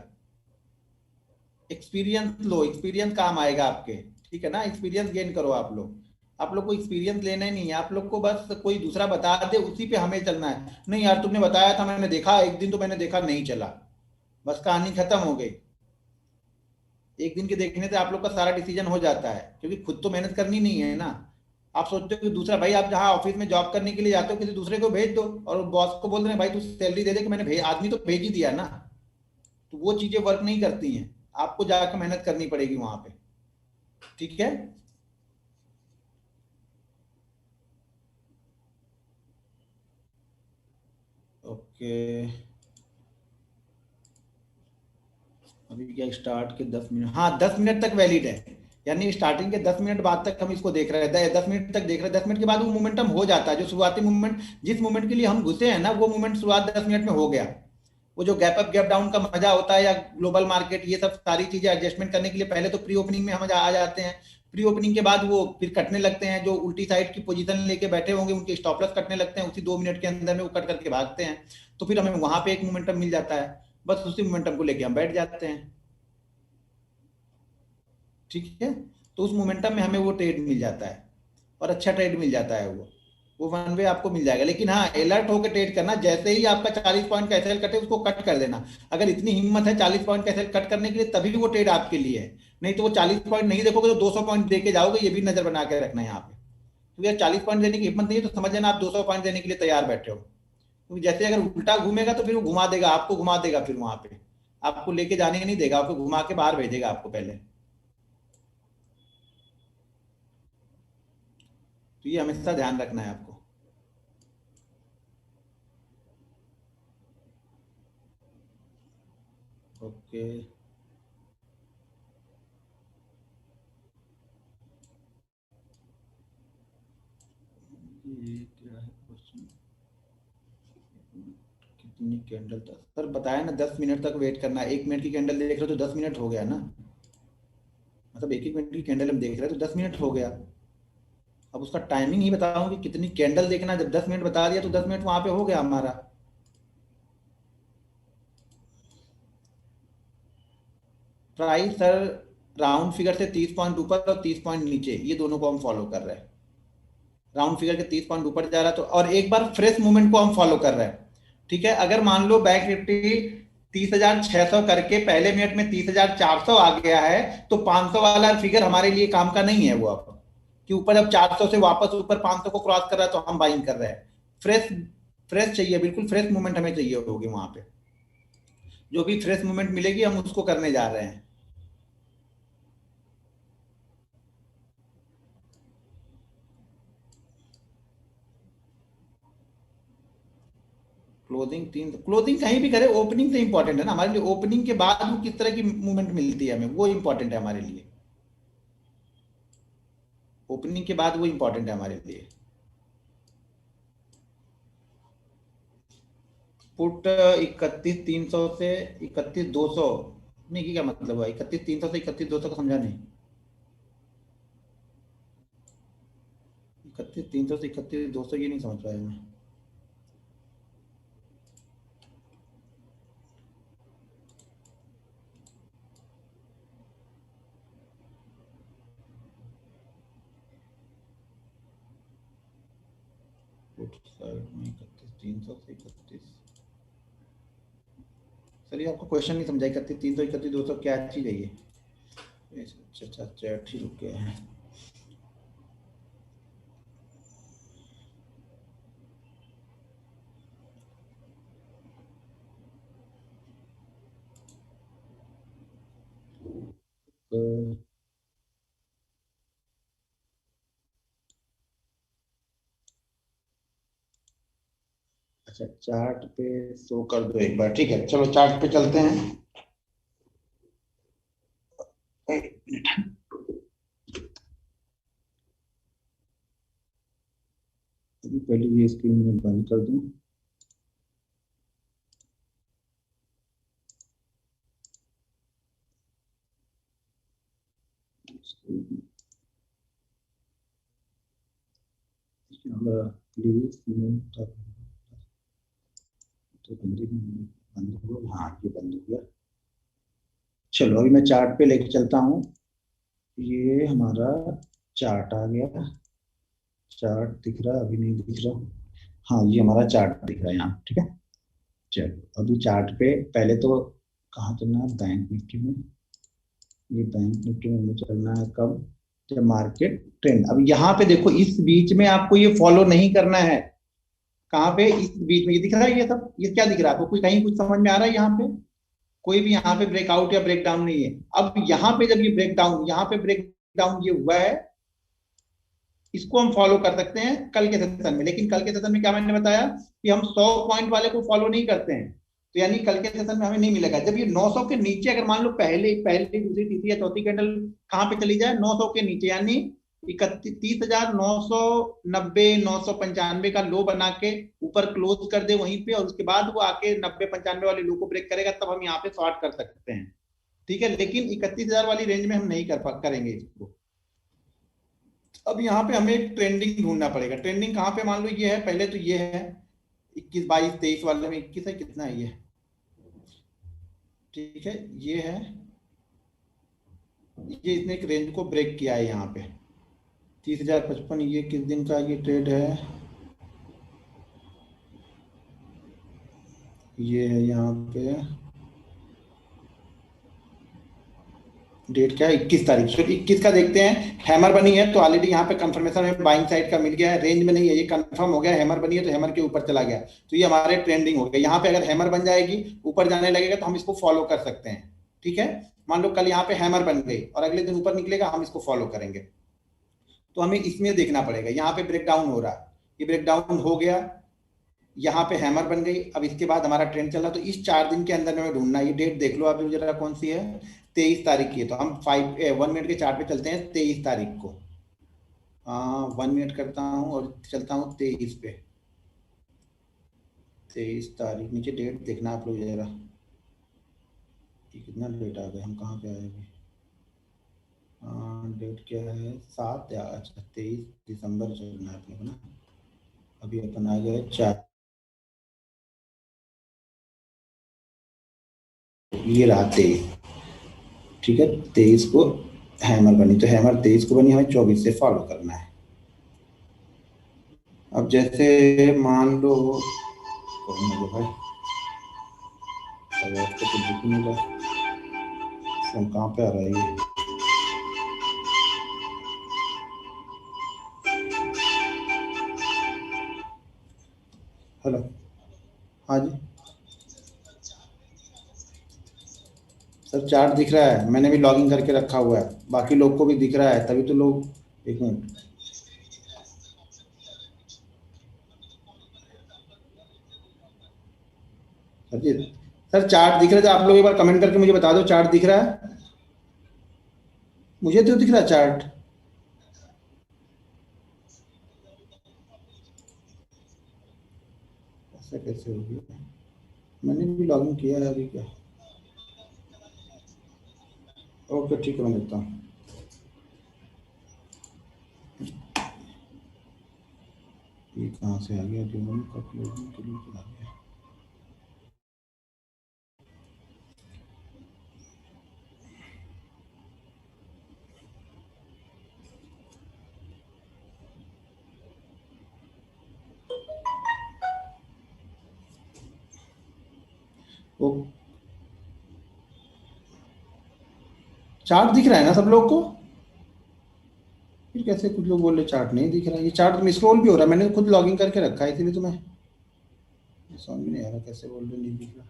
एक्सपीरियंस लो, एक्सपीरियंस काम आएगा आपके। ठीक है ना, एक्सपीरियंस गेन करो आप लोग। आप लोग को एक्सपीरियंस लेना ही नहीं है, आप लोग को बस कोई दूसरा बता दे उसी पे हमें चलना है। नहीं यार, तुमने बताया था, मैंने देखा, एक दिन तो मैंने देखा नहीं चला, बस कहानी खत्म हो गई। एक दिन के देखने से आप लोग का सारा डिसीजन हो जाता है, क्योंकि खुद तो मेहनत करनी नहीं है ना। आप सोचते हो कि दूसरा भाई, आप जहाँ ऑफिस में जॉब करने के लिए जाते हो किसी दूसरे को भेज दो, और बॉस को बोल रहे हैं भाई तू सैलरी दे दे, कि मैंने भेज, आदमी तो भेज ही दिया ना। तो वो चीजें वर्क नहीं करती हैं, आपको जाकर मेहनत करनी पड़ेगी वहां पे। ठीक है। ओके, अभी क्या स्टार्ट के 10 मिनट, हाँ 10 मिनट तक वैलिड है, यानी स्टार्टिंग के 10 मिनट बाद तक हम इसको देख रहे हैं, 10 मिनट तक देख रहे हैं, 10 मिनट के बाद वो मोमेंटम हो जाता है, जो शुरुआती मूवमेंट, जिस मूवमेंट के लिए हम घुसे हैं ना, वो मूवमेंट शुरुआत 10 मिनट में हो गया। वो जो गैप अप गैप डाउन का मजा होता है, या ग्लोबल मार्केट, ये सब सारी चीजें एडजस्टमेंट करने के लिए पहले तो प्री ओपनिंग में हम आ जाते हैं। प्री ओपनिंग के बाद वो फिर कटने लगते हैं, जो उल्टी साइड की पोजीशन लेके बैठे होंगे उनके स्टॉप लॉस कटने लगते हैं, उसी 2 मिनट के अंदर में वो कट करके भागते हैं। तो फिर हमें वहां पे एक मोमेंटम मिल जाता है, बस उसी मोमेंटम को लेके हम बैठ जाते हैं। ठीक है। तो उस मोमेंटम में हमें वो ट्रेड मिल जाता है, और अच्छा ट्रेड मिल जाता है वो वन वे आपको मिल जाएगा। लेकिन हाँ, अलर्ट होकर ट्रेड करना, जैसे ही आपका 40 पॉइंट का एसएल कटे उसको कट कर देना। अगर इतनी हिम्मत है 40 पॉइंट का एसएल कट करने के लिए, तभी वो ट्रेड आपके लिए है। नहीं तो वो 40 पॉइंट नहीं देखोगे तो 200 पॉइंट दे के जाओगे, ये भी नजर बना के रखना है यहाँ पे। क्योंकि यार 40 पॉइंट देने की हिम्मत नहीं है तो समझ लेना आप 200 पॉइंट देने के लिए तैयार बैठे हो। क्योंकि जैसे अगर उल्टा घूमेगा तो फिर वो घुमा देगा, आपको घुमा देगा, फिर वहां पे आपको लेके जाने नहीं देगा, आपको घुमा के बाहर भेजेगा आपको पहले। तो ये हमेशा ध्यान रखना है आपको। ओके, ये क्या है क्वेश्चन, कितनी कैंडल तक सर बताया ना, 10 मिनट तक वेट करना है। 1 मिनट की कैंडल देख रहे हो तो 10 मिनट हो गया ना, मतलब एक एक मिनट की कैंडल हम देख रहे हैं तो 10 मिनट हो गया। अब उसका टाइमिंग ही बताऊं कि कितनी कैंडल देखना है, जब 10 मिनट बता दिया तो 10 मिनट वहां पे हो गया हमारा। प्राइस सर राउंड फिगर से 30 पॉइंट ऊपर और 30 पॉइंट नीचे, ये दोनों को हम फॉलो कर रहे हैं। राउंड फिगर के 30 पॉइंट ऊपर जा रहा है तो, और एक बार फ्रेश मूवमेंट को हम फॉलो कर रहे हैं। ठीक है। अगर मान लो बैंक निफ्टी 30,600 करके पहले मिनट में 30,400 आ गया है, तो 500 वाला फिगर हमारे लिए काम का नहीं है वो अब, कि ऊपर अब 400 से वापस ऊपर 500 को क्रॉस कर रहा है तो हम बाइंग कर रहे हैं। फ्रेश, फ्रेश चाहिए, बिल्कुल फ्रेश मूवमेंट हमें चाहिए होगी वहां पे। जो भी फ्रेश मूवमेंट मिलेगी हम उसको करने जा रहे हैं। क्लोजिंग कहीं भी करे, ओपनिंग से इंपॉर्टेंट है ना हमारे लिए। ओपनिंग के बाद वो किस तरह की मूवमेंट मिलती है हमें, वो इंपॉर्टेंट है हमारे लिए। ओपनिंग के बाद वो इंपॉर्टेंट है हमारे लिए। पुट 31,300 से 31,200, नहीं की क्या मतलब हुआ, 31,300 से 31,200 का समझा नहीं। 31,300 से 31,200 ये नहीं समझ पाया मैं। पुट साइड में 31,300 से 31, चलिए आपको क्वेश्चन नहीं समझा, 31,300 31,200 क्या चीज है ये। अच्छा अच्छा अच्छा, ठीक है। तो अच्छा, चार्ट पे शो कर दो एक बार, ठीक है, चलो चार्ट पे चलते हैं। एक मिनट, अभी पहले ये स्क्रीन में बंद कर दूं। प्लीज तो बंद हो, हाँ ये बंद हो गया। चलो अभी मैं चार्ट पे लेके चलता हूँ। ये हमारा चार्ट आ गया। चार्ट दिख रहा, अभी नहीं दिख रहा। हाँ ये हमारा चार्ट दिख रहा है यहाँ, ठीक है। चलो अभी चार्ट पे पहले तो कहाँ चलना है, बैंक निफ्टी में। ये बैंक निफ्टी में हमें चलना है कब, जब मार्केट ट्रेंड, अब यहाँ पे देखो इस बीच में आपको ये फॉलो नहीं करना है। कहाँ पे, इस बीच में ये दिख रहा है, ये सब ये क्या दिख रहा है आपको, कुछ कहीं कुछ समझ में आ रहा है यहाँ पे। कोई भी यहाँ पे ब्रेकआउट या ब्रेकडाउन नहीं है। अब यहाँ पे जब ये ब्रेकडाउन, यहाँ पे ब्रेकडाउन ये हुआ है, इसको हम फॉलो कर सकते हैं कल के सेशन में। लेकिन कल के सेशन में क्या मैंने बताया कि हम 100 पॉइंट वाले को फॉलो नहीं करते हैं, तो यानी कल के सेशन में हमें नहीं मिलेगा। जब ये 900 के नीचे, अगर मान लो पहले पहली दूसरी तीसरी या चौथी कैंडल कहाँ पे चली जाए, 900 के नीचे, यानी 31,990 995 का लो बना के ऊपर क्लोज कर दे वहीं पे, और उसके बाद वो आके 90-95 वाले लो को ब्रेक करेगा, तब हम यहाँ पे शॉर्ट कर सकते हैं। ठीक है, लेकिन 31,000 वाली रेंज में हम नहीं करेंगे इसको। अब यहाँ पे हमें एक ट्रेंडिंग ढूंढना पड़ेगा। ट्रेंडिंग कहाँ पे, मान लो ये है, पहले तो ये है 21 22 23 वाले में 21 है, कितना है ये, ठीक है, ये है, ये इसने एक रेंज को ब्रेक किया है यहाँ पे 30,055। ये किस दिन का ये ट्रेड है, ये है यहाँ पे, डेट क्या है 21 तारीख। चलो 21 का देखते हैं। हैमर बनी है तो ऑलरेडी यहाँ पे कंफर्मेशन में बाइंग साइड का मिल गया है, रेंज में नहीं है, ये कंफर्म हो गया। हैमर बनी है तो हैमर के ऊपर चला गया, तो ये हमारे ट्रेंडिंग हो गया। यहाँ पे अगर हैमर बन जाएगी, ऊपर जाने लगेगा, तो हम इसको फॉलो कर सकते हैं। ठीक है, मान लो कल यहाँ पे हैमर बन गई और अगले दिन ऊपर निकलेगा, हम इसको फॉलो करेंगे। तो हमें इसमें देखना पड़ेगा, यहाँ पे ब्रेकडाउन हो रहा है, ये ब्रेकडाउन हो गया, यहाँ पे हैमर बन गई, अब इसके बाद हमारा ट्रेंड चल रहा, तो इस 4 दिन के अंदर में ढूंढना। ये डेट देख लो आप जरा कौन सी है, 23 तारीख की है। तो हम 1 मिनट के चार्ट पे चलते हैं 23 तारीख को। हाँ, 1 मिनट करता हूँ और चलता हूँ 23 पे। 23 तारीख, नीचे डेट देखना आप लोग जरा, ये कितना लेट आ गए, हम कहाँ पे आए अभी। हाँ, डेट क्या है, 7 या अच्छा 23 दिसंबर चलना है अपने को ना। अभी अपन आ गए 4, ये रहा 23। ठीक है, 23 को हैमर बनी, तो हैमर 23 को बनी, हमें 24 से फॉलो करना है। अब जैसे मान लो, कौन है वो भाई, अब आपको तो दिख नहीं रहा, फोन कहाँ पे आ रहा है ये, हेलो, हाँ जी सर, चार्ट दिख रहा है, मैंने भी लॉगिन करके रखा हुआ है, बाकी लोग को भी दिख रहा है, तभी तो लोग, एक मिनट सर जी, सर चार्ट दिख रहा है तो आप लोग एक बार कमेंट करके मुझे बता दो, चार्ट दिख रहा है, मुझे तो दिख रहा है चार्ट। ऐसा कैसे हो गया, मैंने भी लॉगिन किया है अभी क्या। ओके ठीक है, मैं देखता हूँ। ये कहाँ से आ गया, जो मैंने कब लॉगिन के लिए आ गया। वो चार्ट दिख रहा है ना सब लोग को, फिर कैसे कुछ लोग बोल रहे चार्ट नहीं दिख रहा है। ये चार्ट में स्क्रॉल भी हो रहा है, मैंने खुद लॉगिन करके रखा है, इसीलिए तो मैं समझ में नहीं आ रहा कैसे बोल रहे नहीं दिख रहा।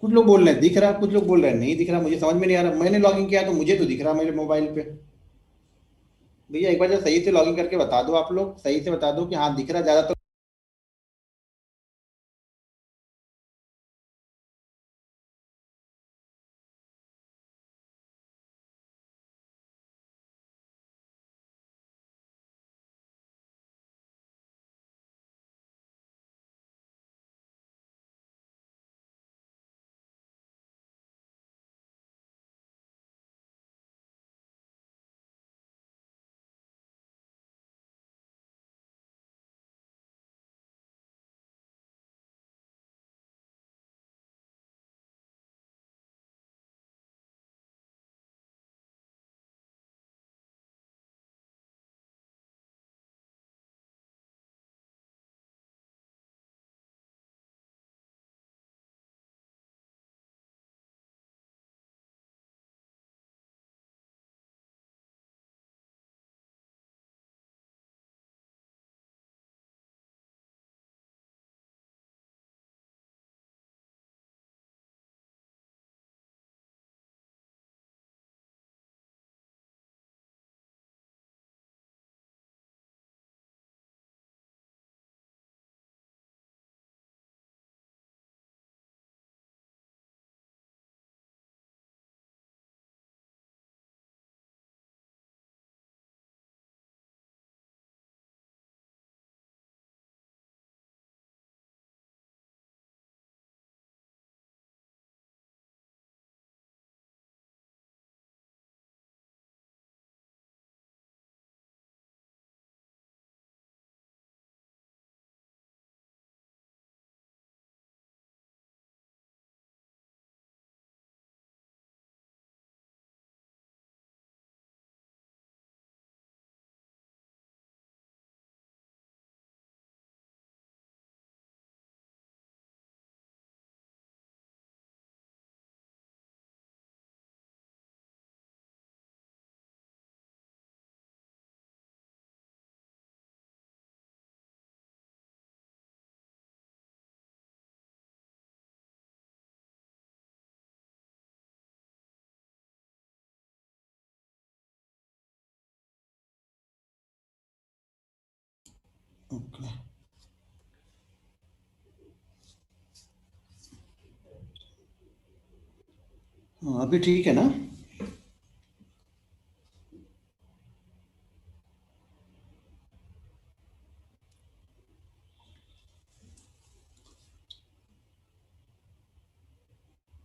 कुछ लोग बोल रहे हैं दिख रहा, कुछ लोग बोल रहे हैं नहीं दिख रहा, मुझे समझ में नहीं आ रहा। मैंने लॉगिन किया तो मुझे तो दिख रहा मेरे मोबाइल पे। भैया एक बार जरा सही से लॉगिन करके बता दो, आप लोग सही से बता दो कि हाँ दिख रहा ज्यादा तो। ओके, हाँ अभी ठीक है ना?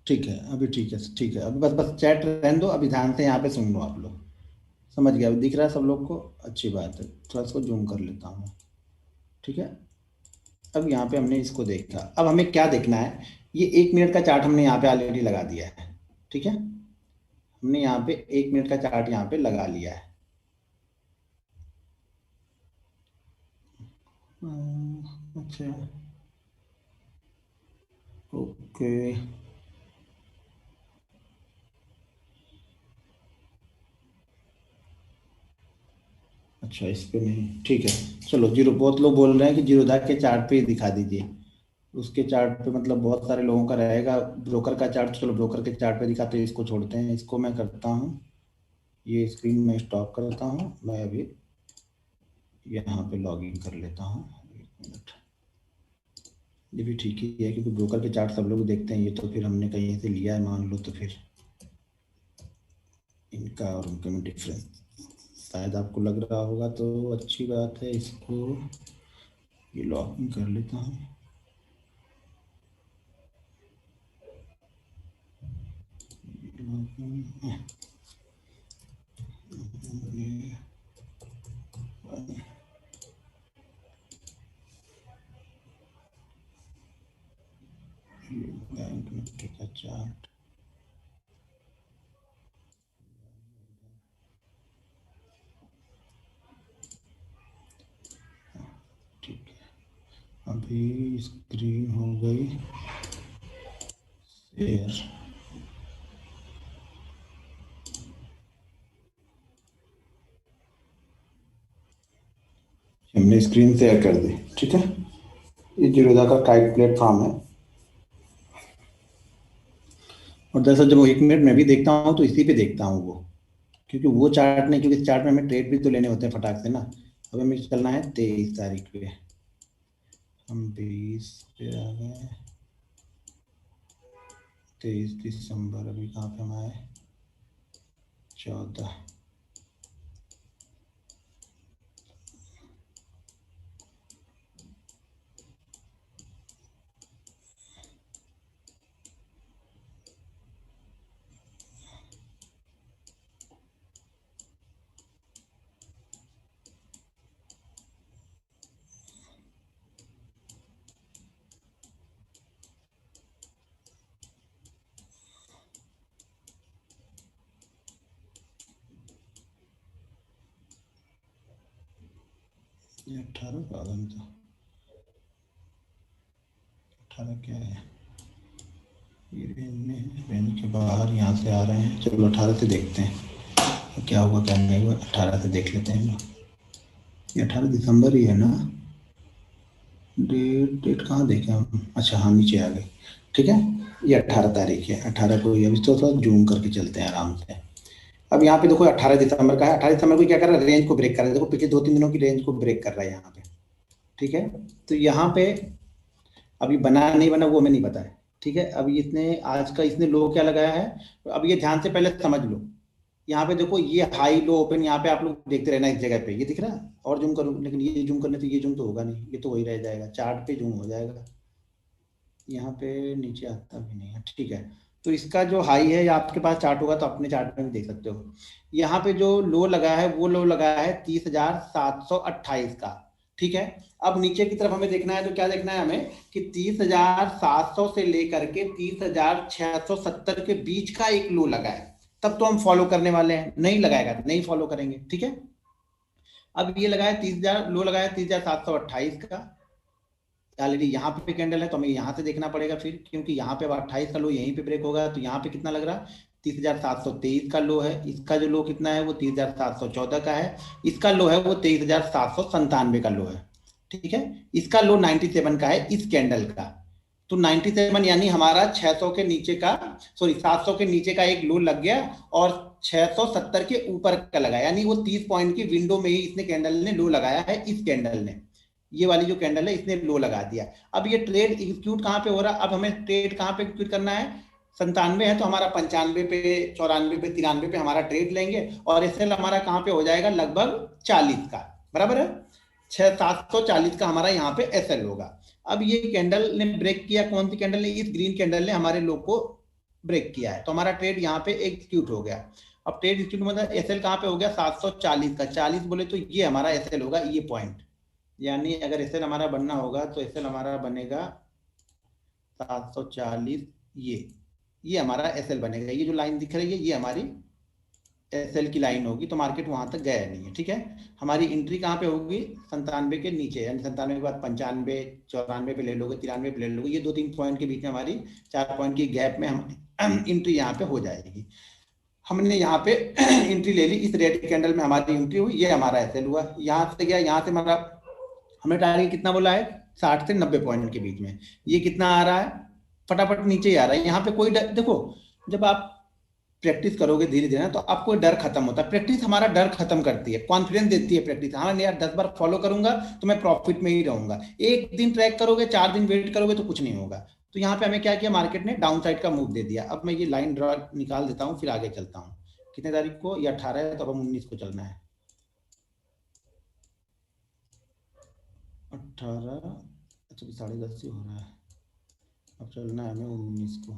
ठीक है, अभी ठीक है, ठीक है, अभी बस बस चैट रहने दो, अभी ध्यान से यहाँ पे सुन लो आप लोग। समझ गया, अभी दिख रहा है सब लोग को? अच्छी बात है, थोड़ा सा जूम कर लेता हूँ। ठीक है, अब यहाँ पे हमने इसको देखा, अब हमें क्या देखना है? ये 1 मिनट का चार्ट हमने यहाँ पे ऑलरेडी लगा दिया है। ठीक है, हमने यहाँ पे 1 मिनट का चार्ट यहाँ पे लगा लिया है। अच्छा, ओके, अच्छा इस पे नहीं, ठीक है। चलो जीरो, बहुत लोग बोल रहे हैं कि जीरोधा के चार्ट पे ही दिखा दीजिए। उसके चार्ट पे मतलब बहुत सारे लोगों का रहेगा, ब्रोकर का चार्ट, चलो ब्रोकर के चार्ट पे दिखाते हैं, इसको छोड़ते हैं, इसको मैं करता हूँ, ये स्क्रीन में स्टॉप करता हूँ, मैं अभी यहाँ पे लॉग इन कर लेता हूँ। 1 मिनट, ये भी ठीक ही है क्योंकि ब्रोकर के चार्ट सब लोग देखते हैं, ये तो फिर हमने कहीं से लिया है मान लो, तो फिर इनका और उनके में डिफरेंस शायद आपको लग रहा होगा, तो अच्छी बात है, इसको ये लॉग इन कर लेता हूँ। बैंक निफ्टी का चार्ट, ठीक है, अभी स्क्रीन हो गई शेयर, हमने स्क्रीन शेयर कर दी। ठीक है, ये जीरोधा का काइट प्लेटफॉर्म है, और दरअसल जब वो 1 मिनट में भी देखता हूँ तो इसी पे देखता हूँ वो, क्योंकि वो चार्ट नहीं, क्योंकि इस चार्ट में हमें ट्रेड भी तो लेने होते हैं फटाक से ना। अब हमें चलना है 23 तारीख पे, हम 20 पे आ गए, 23 दिसंबर, अभी कहाँ पे हम आए? 14, 18 का आदम था, 18 क्या है? ये रेंज में है, रेंज के बाहर यहाँ से आ रहे हैं, चलो 18 से देखते हैं क्या हुआ क्या नहीं हुआ, 18 से देख लेते हैं ना। ये 18 दिसंबर ही है ना? डेट डेट कहाँ देखें हम? अच्छा हाँ, नीचे आ गई। ठीक है, ये 18 तारीख है, 18 को, ये अभी तो थोड़ा जूम करके चलते हैं आराम से। अब यहाँ पे देखो 18 दिसंबर का है, 18 दिसंबर को क्या कर रहा है? रेंज को ब्रेक कर रहा है, देखो पिछले 2-3 दिनों की रेंज को ब्रेक कर रहा है यहाँ पे। ठीक है, तो यहाँ पे अभी बना नहीं बना वो हमें नहीं पता है। ठीक है, अभी इसने आज का इसने लो क्या लगाया है, अब ये ध्यान से पहले समझ लो। यहाँ पे देखो ये हाई लो ओपन, यहाँ पे आप लोग देखते रहना इस जगह पे, ये दिख रहा है? और जूम करो, लेकिन ये जूम करने से ये जूम तो होगा नहीं, ये तो वही रह जाएगा, चार्ट पे जूम हो जाएगा, यहाँ पे नीचे आता भी नहीं है। ठीक है, तो इसका जो हाई है, या आपके पास चार्ट होगा तो अपने चार्ट में भी देख सकते हो, यहाँ पे जो लो लगा है वो लो लगा है 30,728 का। ठीक है, अब नीचे की तरफ हमें देखना है, तो क्या देखना है हमें कि 30,700 से लेकर के 30,670 के बीच का एक लो लगा है, तब तो हम फॉलो करने वाले हैं, नहीं लगाएगा तो नहीं फॉलो करेंगे। ठीक है, अब ये लगाया 30,000, लो लगाया 30,728 का, ऑलरेडी यहाँ पे कैंडल है, तो हमें यहाँ से देखना पड़ेगा फिर, क्योंकि यहाँ पे 28 का लो यहीं पे ब्रेक होगा, तो यहाँ पे कितना लग रहा? 30,723 का लो है, इसका जो लो कितना है वो 30,714 का है, इसका लो है वो 23,797 का लो है। ठीक है, इसका लो 97 का है इस कैंडल का, तो 97 यानी हमारा 600 के नीचे का, सॉरी 700 के नीचे का एक लो लग गया, और 670 के ऊपर का लगा, यानी वो 30 पॉइंट की विंडो में ही इसने कैंडल ने लो लगाया है, इस कैंडल ने। ये वाली जो कैंडल है इसने लो लगा दिया। अब ये ट्रेड एग्जीक्यूट कहाँ पे हो रहा है, अब हमें ट्रेड कहाँ पे एग्जीक्यूट करना है, 97 है तो हमारा 95 पे, 94 पे, 93 पे हमारा ट्रेड लेंगे, और एसएल हमारा कहाँ पे हो जाएगा, लगभग 40 का, बराबर है, 740 का हमारा यहाँ पे एसएल होगा। अब ये कैंडल ने ब्रेक किया, कौन सी कैंडल ने, इस ग्रीन कैंडल ने हमारे लो को ब्रेक किया है, तो हमारा ट्रेड यहाँ पे एग्जीक्यूट हो गया। अब ट्रेड एग्जीक्यूट मतलब एसएल कहाँ पे हो गया, 740 का, 40 बोले तो ये हमारा एसएल होगा, ये पॉइंट, यानी अगर एसएल हमारा बनना होगा तो एसएल हमारा बनेगा 740, ये हमारा एसएल बनेगा, ये जो लाइन दिख रही है ये हमारी एसएल की लाइन होगी, तो मार्केट वहां तक गया नहीं है, ठीक है। हमारी एंट्री कहाँ पे होगी, 97 के नीचे, यानी 97 के बाद 95, 94 पे ले लोगे, 93 पे ले लोगे, ये 2-3 पॉइंट के बीच में हमारी 4 पॉइंट की गैप में हम एंट्री यहाँ पे हो जाएगी। हमने यहाँ पे एंट्री ले ली, इस रेड कैंडल में हमारी एंट्री हुई, ये हमारा एसएल हुआ, यहाँ से गया, यहाँ से हमारा, हमने टारगेट कितना बोला है, 60 से 90 पॉइंट के बीच में, ये कितना आ रहा है, फटाफट नीचे ही आ रहा है। यहाँ पे कोई देखो, जब आप प्रैक्टिस करोगे धीरे धीरे ना, तो आपको डर खत्म होता है, प्रैक्टिस हमारा डर खत्म करती है, कॉन्फिडेंस देती है प्रैक्टिस, हाँ यार 10 बार फॉलो करूंगा तो मैं प्रॉफिट में ही रहूंगा। एक दिन ट्रैक करोगे, 4 दिन वेट करोगे तो कुछ नहीं होगा। तो यहाँ पे हमें क्या किया, मार्केट ने डाउन साइड का मूव दे दिया। अब मैं ये लाइन ड्रॉ निकाल देता हूँ, फिर आगे चलता हूँ। कितने तारीख को, ये 18 है, तो अब हम 19 को चलना है, 18, अच्छा 10:30 से हो रहा है, अब चलना है हमें 19 को।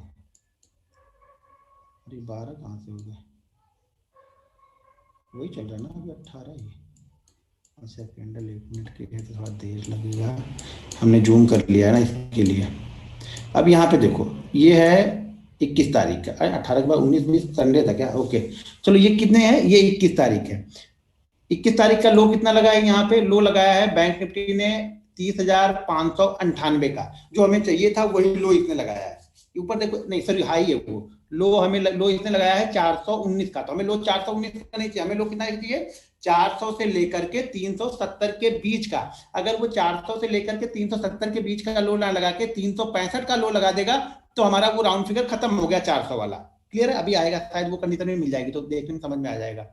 अरे 12 कहाँ से हो गया, वही चल रहा है ना अभी, 18 ही। अच्छा कैंडल 1 मिनट के लिए तो थोड़ा देर लगेगा, हमने जूम कर लिया है ना इसके लिए। अब यहाँ पे देखो, ये है 21 तारीख का, 18 के बाद 19-20 संडे था क्या, ओके। चलो ये कितने हैं, ये 21 तारीख है। 21 तारीख का लो कितना लगा है, यहाँ पे लो लगाया है बैंक निफ्टी ने 30,598 का, जो हमें चाहिए था वही लो इसने लगाया है। ऊपर देखो, नहीं सॉरी हाई है वो, लो हमें लो इसने लगाया है 419 का, तो हमें लो 419 का नहीं चाहिए, हमें लो कितना चाहिए, 400 से लेकर के 370 के बीच का। अगर वो 400 से लेकर के 370 के बीच का लो ना लगा के 365 का लो लगा देगा, तो हमारा वो राउंड फिगर खत्म हो गया 400 वाला। क्लियर है, अभी आएगा शायद वो कंडीशन में मिल जाएगी, तो देखने में समझ में आ जाएगा।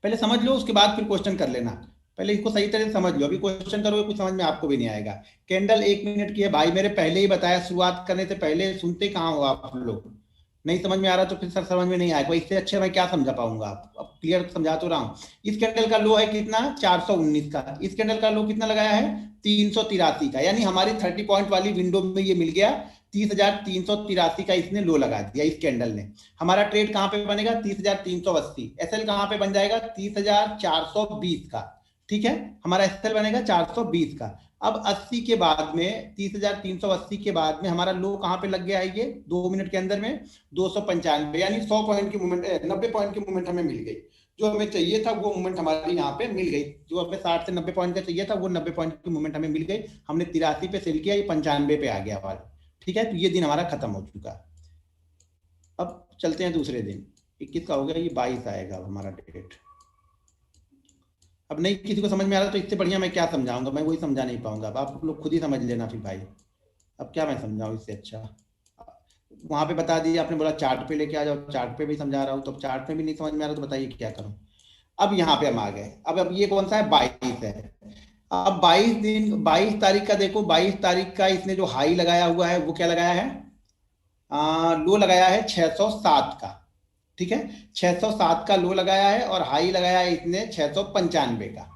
पहले समझ लो, उसके बाद फिर क्वेश्चन कर लेना, पहले इसको सही तरह से समझ लो, अभी क्वेश्चन करोगे कुछ समझ में आपको भी नहीं आएगा। कैंडल 1 मिनट की है भाई, मेरे पहले ही बताया, शुरुआत करने से पहले सुनते कहाँ हो आप लोग, नहीं समझ में आ रहा तो फिर सर समझ में नहीं आएगा, इससे अच्छे मैं क्या समझा पाऊंगा, आप अब क्लियर समझा तो रहा हूँ। इस कैंडल का लो है कितना, 419 का, इस कैंडल का लो कितना लगाया है, 383 का, यानी हमारी 30 पॉइंट वाली विंडो में ये मिल गया, 30,383 का इसने लो लगा दिया इस कैंडल ने। हमारा ट्रेड कहां पे बनेगा, 30,380, एसएल कहां पे बन जाएगा, 30,420 का, ठीक है, हमारा एसएल बनेगा 420 का। अब 80 के बाद में, 30,380 के बाद में हमारा लो कहां पे लग गया है, ये 2 मिनट के अंदर में 295, यानी 100 पॉइंट की मूवमेंट, 90 पॉइंट की मूवमेंट हमें मिल गई, जो हमें चाहिए था वो मूवमेंट हमारी यहाँ पे मिल गई, जो हमें 60 से 90 पॉइंट का चाहिए था वो 90 पॉइंट की मूवमेंट हमें मिल गई, हमने 83 पे सेल किया, ये 95 पे आ गया हमारा, ठीक है, तो ये दिन हमारा खत्म हो चुका। अब चलते हैं दूसरे दिन, 21 का हो गया, ये 22 आएगा अब हमारा डेट। अब नहीं किसी को समझ में आ रहा तो इससे बढ़िया मैं क्या समझाऊंगा, मैं वही समझा नहीं पाऊंगा, अब आप लोग खुद ही समझ लेना फिर भाई, अब क्या मैं समझाऊं इससे अच्छा। वहां पे बता दिया, आपने बोला चार्ट पे लेके आ जाओ, चार्ट पे भी समझा रहा हूँ, तो चार्ट पे भी नहीं समझ में आ रहा तो बताइए क्या करूं। अब यहाँ पे हम आ गए, अब ये कौन सा है, 22 है। अब 22 तारीख का देखो, 22 तारीख का इसने जो हाई लगाया हुआ है वो क्या लगाया है, लो लगाया है 607 का, ठीक है, 607 का लो लगाया है, और हाई लगाया है इसने 695 का,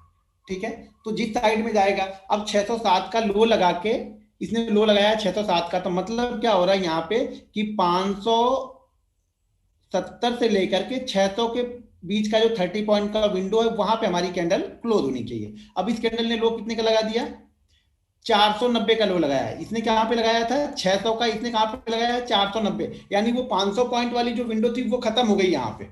ठीक है। तो जिस साइड में जाएगा, अब 607 का लो लगा के इसने लो लगाया है 607 का, तो मतलब क्या हो रहा है यहाँ पे कि 570 से लेकर के 600 के बीच का जो 30 पॉइंट का विंडो है, वहां पे हमारी कैंडल क्लोज होनी चाहिए। अब इस कैंडल ने लो कितने का लगा दिया, 490 का लो लगाया है इसने, कहां पे लगाया था 600 का, इसने कहां पे लगाया है 490, यानी वो 500 पॉइंट वाली जो विंडो थी वो खत्म हो गई यहाँ पे,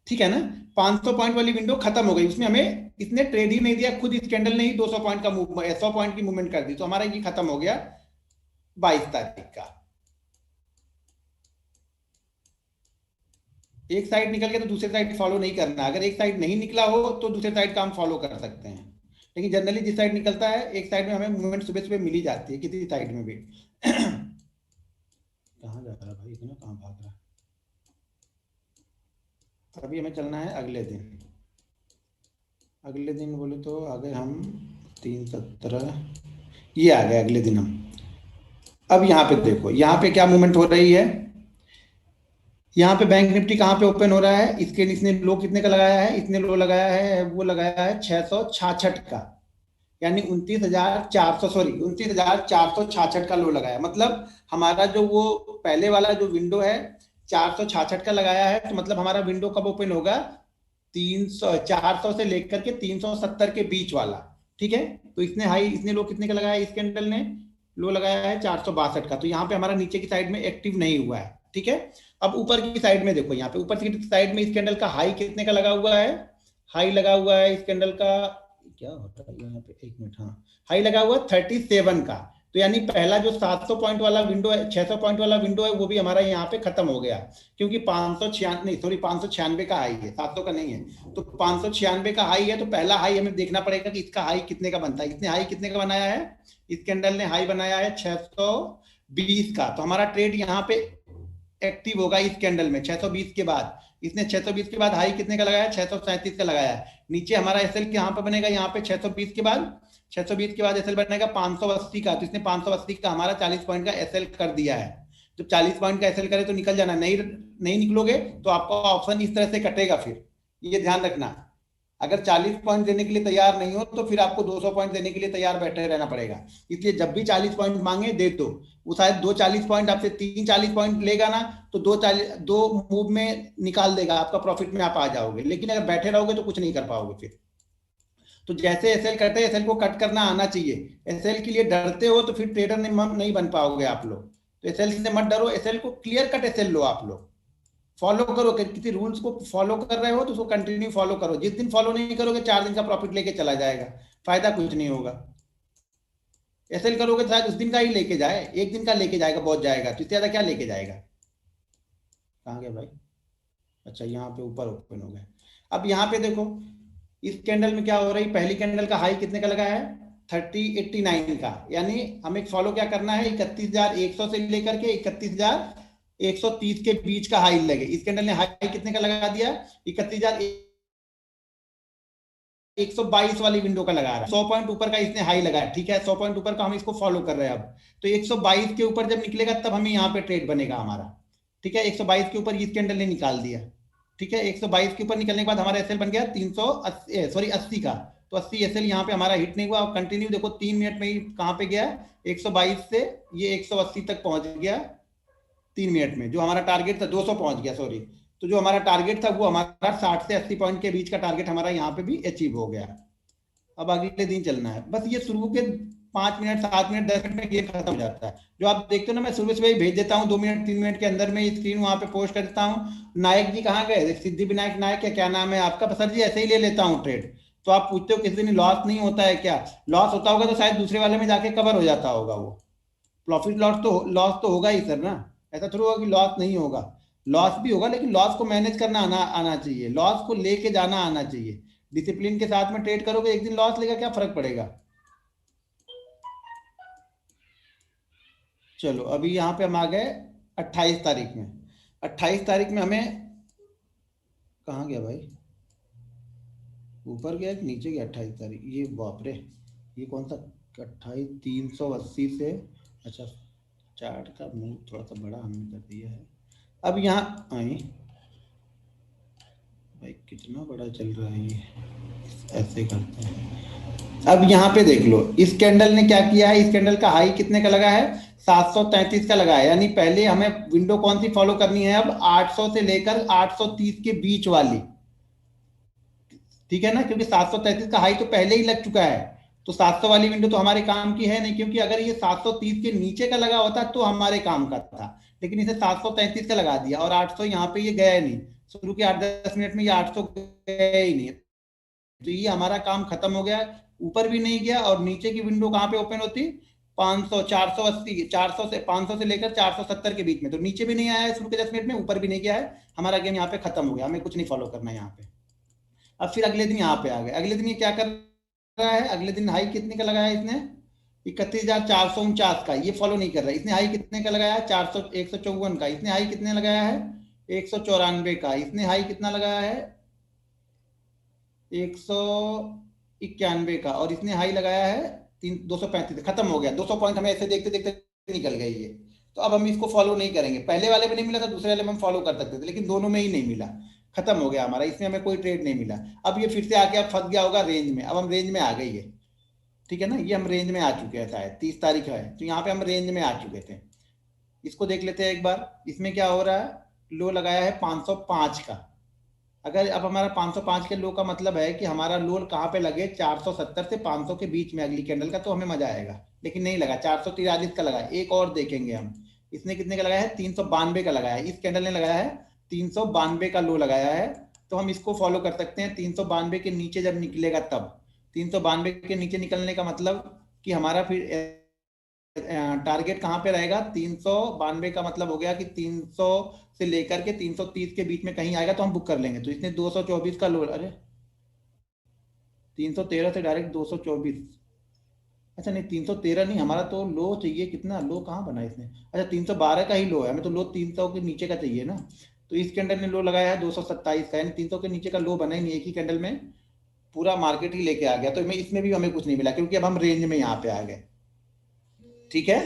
ठीक है ना, 500 पॉइंट वाली विंडो खत्म हो गई, उसमें हमें इसने ट्रेड ही नहीं दिया, खुद इस कैंडल ने ही 200 पॉइंट का मूव, 100 पॉइंट की मूवमेंट कर दी, तो हमारा ये खत्म हो गया 22 तारीख का। एक साइड निकल गया तो दूसरे साइड फॉलो नहीं करना, अगर एक साइड नहीं निकला हो तो दूसरे साइड का हम फॉलो कर सकते हैं, लेकिन जनरली जिस साइड निकलता है, एक साइड में हमें मूवमेंट सुबह सुबह मिल ही जाती है, किसी साइड में भी। कहाँ जा रहा है भाई इतना, कहाँ भाग रहा है। अभी हमें चलना है अगले दिन, अगले दिन बोले तो अगर हम 317, ये आ गया अगले दिन हम। अब यहाँ पे देखो, यहाँ पे क्या मूवमेंट हो रही है। यहाँ पे बैंक निफ्टी कहाँ पे ओपन हो रहा है, इसके इसने लो कितने का लगाया है, इसने लो लगाया है, वो लगाया है 666 का, यानी 29,400, सॉरी 29,466 का लो लगाया। मतलब हमारा जो वो पहले वाला जो विंडो है 466 का लगाया है, तो मतलब हमारा विंडो कब ओपन होगा, 400 से लेकर के 370 के बीच वाला। ठीक है, तो इसने हाई, इसने लो कितने का लगाया है, इस कैंडल ने लो लगाया है 462 का, तो यहाँ पे हमारा नीचे की साइड में एक्टिव नहीं हुआ है। ठीक है, अब ऊपर की साइड में देखो, यहाँ पे ऊपर की साइड में इस कैंडल का हाई कितने का लगा हुआ है, हाई लगा हुआ है इस कैंडल का, क्या होता है यहाँ पे, एक मिनट, हाँ, हाई लगा हुआ 37 का। तो यानी पहला जो 700 पॉइंट वाला विंडो है, 600 पॉइंट वाला विंडो है, वो भी हमारा यहाँ पे खत्म हो गया, क्योंकि 596 नहीं, सॉरी 596 का हाई है, 700 का नहीं है। तो 596 का हाई है, तो पहला हाई हमें देखना पड़ेगा कि इसका हाई कितने का बनता है। इसने हाई कितने का बनाया है, इस कैंडल ने हाई बनाया है 620 का, तो हमारा ट्रेड यहाँ पे एक्टिव होगा इस कैंडल में 620 के बाद। इसने 620 के बाद हाई कितने का लगाया है, 637 का लगाया है। नीचे हमारा एसएल यहाँ पे बनेगा, यहाँ पे 620 के बाद, 620 के बाद एसएल बनेगा 580 का, तो इसने 580 का हमारा 40 पॉइंट का एसएल कर दिया है। जब 40 पॉइंट का एसएल करे तो निकल जाना, नहीं नहीं निकलोगे तो आपका ऑप्शन इस तरह से कटेगा। फिर ये ध्यान रखना, अगर 40 पॉइंट देने के लिए तैयार नहीं हो तो फिर आपको 200 पॉइंट देने के लिए तैयार बैठे रहना पड़ेगा। इसलिए जब भी 40 पॉइंट मांगे दे दो, वो शायद 2 40 पॉइंट आपसे 3 40 पॉइंट लेगा ना, तो 2 मूव में निकाल देगा, आपका प्रॉफिट में आप आ जाओगे। लेकिन अगर बैठे रहोगे तो कुछ नहीं कर पाओगे फिर। तो जैसे एसएल करते हैं, एसएल को कट करना आना चाहिए। एसएल के लिए डरते हो तो फिर ट्रेडर नहीं बन पाओगे आप लोग। तो एसएल से मत डरो, एसएल को क्लियर कट एसएल लो, आप लोग फॉलो करो, किसी रूल्स को फॉलो कर रहे हो तो उसको कंटिन्यू फॉलो करो। जिस दिन फॉलो नहीं करोगे 4 दिन का प्रॉफिट लेके चला जाएगा, फायदा कुछ नहीं होगा। एसएल करोगे तो शायद उस दिन का ही लेके जाए, एक दिन का लेके जाएगा, बहुत जाएगा, तो इससे ज्यादा क्या लेके जाएगा। कहाँ गया भाई, अच्छा यहाँ पे ऊपर ओपन हो गया। अब यहाँ पे देखो, इस कैंडल में क्या हो रही, पहली कैंडल का हाई कितने का लगा है, 3089 का, यानी हमें फॉलो क्या करना है, 31,100 से लेकर के 31,130 के बीच का हाई लगे। इस कैंडल ने हाई कितने का लगा दिया, 31,122 वाली विंडो का लगा रहा है, 100 पॉइंट ऊपर का इसने हाई लगाया। ठीक है, 100 पॉइंट ऊपर का हम इसको फॉलो कर रहे हैं। अब तो 122 के ऊपर जब निकलेगा तब हमें यहाँ पे ट्रेड बनेगा हमारा। ठीक है, 122 के ऊपर इस कैंडल ने निकाल दिया। ठीक है, 122 के ऊपर निकलने के बाद हमारा एसएल बन गया 380, सॉरी 80 का। तो 80 एसएल यहाँ पे हमारा हिट नहीं हुआ। और कंटिन्यू देखो 3 मिनट में ही कहाँ पे गया, 122 से ये 180 तक पहुंच गया 3 मिनट में। जो हमारा टारगेट था 200 पहुंच गया, सॉरी। तो जो हमारा टारगेट था वो हमारा 60 से 80 पॉइंट के बीच का टारगेट हमारा यहाँ पे भी अचीव हो गया। अब अगले दिन चलना है, बस ये शुरू के 5 मिनट 7 मिनट 10 मिनट में गेम खत्म हो जाता है। जो आप देखते हो ना, मैं सुबह सुबह ही भेज देता हूँ, 2 मिनट 3 मिनट के अंदर में स्क्रीन वहां पे पोस्ट कर देता हूँ। नायक जी कहाँ गए, सिद्धि विनायक नायक, क्या नाम है आपका, सर जी ऐसे ही ले लेता हूँ ट्रेड। तो आप पूछते हो किसी दिन लॉस नहीं होता है क्या, लॉस होता होगा तो शायद दूसरे वाले में जाके कवर हो जाता होगा वो। प्रॉफिट लॉस तो होगा ही सर ना, ऐसा थोड़ा होगा कि लॉस नहीं होगा। लॉस भी होगा, लेकिन लॉस को मैनेज करना आना चाहिए, लॉस को लेके जाना आना चाहिए। डिसिप्लिन के साथ में ट्रेड करोगे, एक दिन लॉस लेगा क्या फर्क पड़ेगा। चलो अभी यहाँ पे हम आ गए 28 तारीख में। 28 तारीख में हमें, कहाँ गया भाई, ऊपर गया कि नीचे गया 28 तारीख, ये बाप रे, ये कौन सा 28, 380 से, अच्छा चार्ट का मुंह थोड़ा सा बड़ा हमने कर दिया है। अब यहाँ आए भाई, कितना बड़ा चल रहा है ये, ऐसे करते हैं। अब यहाँ पे देख लो, इस कैंडल ने क्या किया है, इस कैंडल का हाई कितने का लगा है, 733 का लगा है। यानी पहले हमें विंडो कौन सी फॉलो करनी है, अब 800 से लेकर 830 के बीच वाली। ठीक है ना, क्योंकि 733 का हाई तो पहले ही लग चुका है, तो 700 वाली विंडो तो हमारे काम की है नहीं, क्योंकि अगर ये 730 के नीचे का लगा होता तो हमारे काम का था। लेकिन इसे 733 का लगा दिया, और 800 यहाँ पे ये गया नहीं, शुरू के 8-10 मिनट में ये 800 गया ही नहीं, तो ये हमारा काम खत्म हो गया। ऊपर भी नहीं गया, और नीचे की विंडो कहाँ पे ओपन होती, 500, 480, 400 से 500 से लेकर 470 के बीच में, तो नीचे भी नहीं आया है शुरू के 10 मिनट में, ऊपर भी नहीं गया है। हमारा गेम यहाँ पे खत्म हो गया, हमें कुछ नहीं फॉलो करना है यहाँ पे। अब फिर अगले दिन यहाँ पे आ गए, अगले दिन ये क्या कर रहा है, अगले दिन हाई कितने का लगाया इसने, 31,449 का, ये फॉलो नहीं कर रहा है। इसने हाई कितने का लगाया है, 154 का। इसने हाई कितने लगाया है, 194 का। इसने हाई कितना लगाया है, 100, 91 का, और इसने हाई लगाया है 235, खत्म हो गया। 200 पॉइंट हमें ऐसे देखते देखते निकल गई ये। तो अब हम इसको फॉलो नहीं करेंगे, पहले वाले में नहीं मिला था, दूसरे वाले में हम फॉलो कर सकते थे, लेकिन दोनों में ही नहीं मिला, खत्म हो गया हमारा, इसमें हमें कोई ट्रेड नहीं मिला। अब ये फिर से आके अब फंस गया होगा रेंज में, अब हम रेंज में आ गई है, ठीक है ना, ये हम रेंज में आ चुके हैं, शायद 30 तारीख है, तो यहाँ पे हम रेंज में आ चुके थे। इसको देख लेते हैं एक बार, इसमें क्या हो रहा है, लो लगाया है 505 का। अगर अब हमारा 505 के लो का मतलब है कि हमारा लो कहाँ पे लगे, 470 से 500 के बीच में अगली कैंडल का, तो हमें मजा आएगा, लेकिन नहीं लगा, 443 का लगा। एक और देखेंगे हम, इसने कितने का लगाया है, 392 का लगाया है, इस कैंडल ने लगाया है 392 का लो लगाया है। तो हम इसको फॉलो कर सकते हैं, 392 के नीचे जब निकलेगा तब। 392 के नीचे निकलने का मतलब कि हमारा फिर टारगेट कहाँ पे रहेगा, 392 का मतलब हो गया कि 300 से लेकर के 330 के बीच में कहीं आएगा तो हम बुक कर लेंगे। तो इसने 224 का लो, अरे 313 से डायरेक्ट 224, अच्छा नहीं 313 नहीं, हमारा तो लो चाहिए कितना, लो कहाँ बना इसने, अच्छा 312 का ही लो है, हमें तो लो 300 के नीचे का चाहिए ना। तो इस कैंडल ने लो लगाया है 227 का, यानी 300 के नीचे का लो बना ही नहीं, एक ही कैंडल में पूरा मार्केट ही लेके आ गया। तो इसमें भी हमें कुछ नहीं मिला, क्योंकि अब हम रेंज में यहाँ पे आ गए, ठीक है।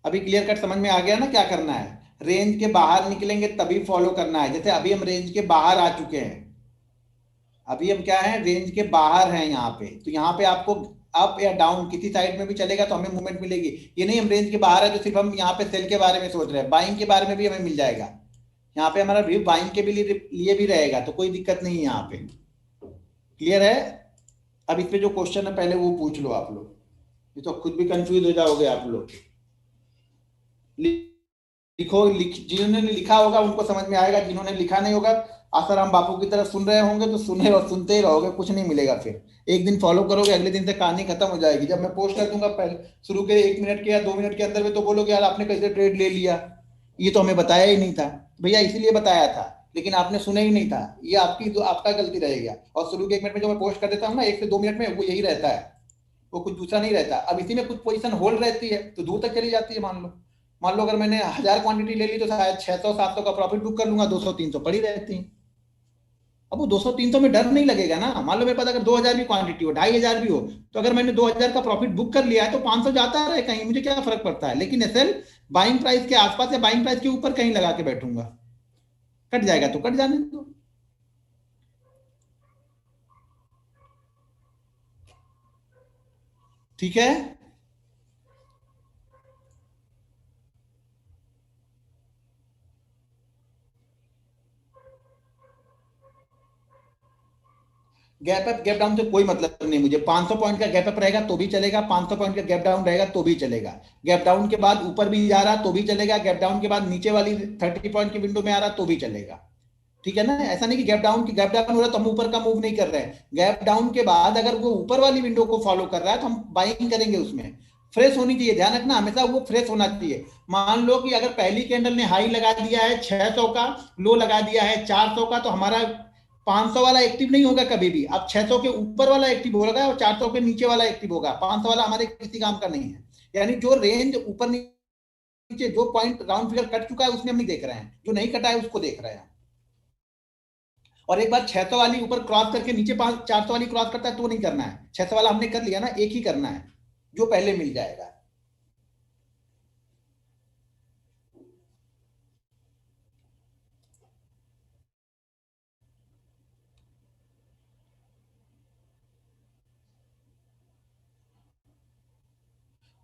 अभी क्लियर कट समझ में आ गया ना क्या करना है, रेंज के बाहर निकलेंगे तभी फॉलो करना है। जैसे अभी हम रेंज के बाहर आ चुके हैं, अभी हम क्या है, रेंज के बाहर हैं यहाँ पे, तो यहाँ पे आपको अप या डाउन किसी साइड में भी चलेगा तो हमें मूवमेंट मिलेगी। ये नहीं हम रेंज के बाहर है तो सिर्फ हम यहाँ पे सेल के बारे में सोच रहे हैं, बाइंग के बारे में भी हमें मिल जाएगा। यहाँ पे हमारा व्यू बाइंग के भी लिए भी रहेगा, तो कोई दिक्कत नहीं है यहाँ पे, क्लियर है। अब इस पे जो क्वेश्चन है पहले वो पूछ लो आप लोग, ये तो खुद भी कंफ्यूज हो जाओगे आप लोग। जिन्होंने लिखा होगा उनको समझ में आएगा, जिन्होंने लिखा नहीं होगा आसाराम बापू की तरह सुन रहे होंगे तो सुने और सुनते ही रहोगे, कुछ नहीं मिलेगा। फिर एक दिन फॉलो करोगे, अगले दिन से कहानी खत्म हो जाएगी। जब मैं पोस्ट कर दूंगा पहले शुरू के 1 मिनट के या 2 मिनट के अंदर में, तो बोलोगे यार आपने कैसे ट्रेड ले लिया, ये तो हमें बताया ही नहीं था। भैया इसीलिए बताया था, लेकिन आपने सुना ही नहीं था, ये आपका गलती रहेगा। और शुरू के 1 मिनट में जो मैं पोस्ट कर देता हूँ ना, 1 से 2 मिनट में, वो यही रहता है, वो कुछ दूसरा नहीं रहता। अब इसी में कुछ पोजीशन होल्ड रहती है तो दूर तक चली जाती है। मान लो अगर मैंने 1000 क्वांटिटी ले ली तो शायद 600-700 का प्रॉफिट बुक कर लूंगा, 200-300 पड़ी रहती है। अब वो 200-300 में डर नहीं लगेगा ना। मान लो मेरे पास अगर 2000 भी क्वांटिटी हो, 2500 भी हो, तो अगर मैंने 2000 का प्रॉफिट बुक कर लिया है तो 500 जाता रहे कहीं, मुझे क्या फर्क पड़ता है। लेकिन एसएल बाइंग प्राइस के आसपास या बाइंग प्राइस के ऊपर कहीं लगा के बैठूंगा, कट जाएगा तो कट जाने दो। ठीक है, गैप अप गैप डाउन से कोई मतलब नहीं मुझे। 500 पॉइंट का गैप अप रहेगा तो भी चलेगा, 500 पॉइंट का गैप डाउन रहेगा तो भी चलेगा। गैप डाउन के बाद ऊपर भी जा रहा तो भी चलेगा, गैप डाउन के बाद नीचे वाली 30 पॉइंट की विंडो में आ रहा तो भी चलेगा, ठीक है ना। ऐसा नहीं कि गैप डाउन हो रहा है तो हम ऊपर का मूव नहीं कर रहे हैं। गैप डाउन के बाद अगर वो ऊपर वाली विंडो को फॉलो कर रहा है तो हम बाइंग करेंगे, उसमें फ्रेश होनी चाहिए, ध्यान रखना हमेशा वो फ्रेश होना चाहिए। मान लो कि अगर पहली कैंडल ने हाई लगा दिया है 600 का, लो लगा दिया है 400 का, तो हमारा 500 वाला एक्टिव नहीं होगा कभी भी। अब 600 के ऊपर वाला एक्टिव होगा और 400 के नीचे वाला एक्टिव होगा, 500 वाला हमारे किसी काम का नहीं है। यानी जो रेंज ऊपर नीचे जो पॉइंट राउंड फिगर कट चुका है उसमें हम नहीं देख रहे हैं, जो नहीं कटा है उसको देख रहे हैं। और एक बार 600 वाली ऊपर क्रॉस करके नीचे 400 वाली क्रॉस करता है तो नहीं करना है, 600 वाला हमने कर लिया ना, एक ही करना है जो पहले मिल जाएगा।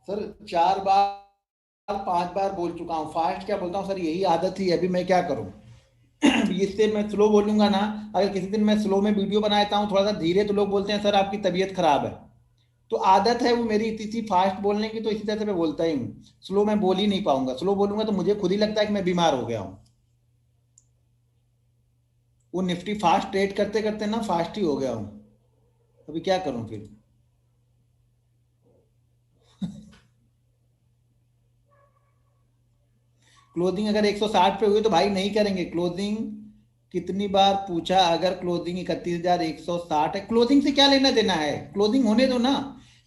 सर 4 बार 5 बार बोल चुका हूँ, फास्ट क्या बोलता हूँ सर, यही आदत ही है, अभी मैं क्या करूँ। इससे मैं स्लो बोलूंगा ना, अगर किसी दिन मैं स्लो में वीडियो बनाता हूँ थोड़ा सा धीरे, तो लोग बोलते हैं सर आपकी तबीयत खराब है। तो आदत है वो मेरी इतनी सी फास्ट बोलने की, तो इसी तरह से मैं बोलता ही हूँ। स्लो मैं बोल ही नहीं पाऊंगा, स्लो बोलूंगा तो मुझे खुद ही लगता है कि मैं बीमार हो गया हूँ। वो निफ्टी फास्ट ट्रेड करते करते ना फास्ट ही हो गया हूँ, अभी क्या करूँ फिर। क्लोजिंग अगर 160 पे हुई तो भाई नहीं करेंगे क्लोजिंग। कितनी बार पूछा, अगर क्लोजिंग 31,160 है, क्लोजिंग से क्या लेना देना है, क्लोजिंग होने दो ना।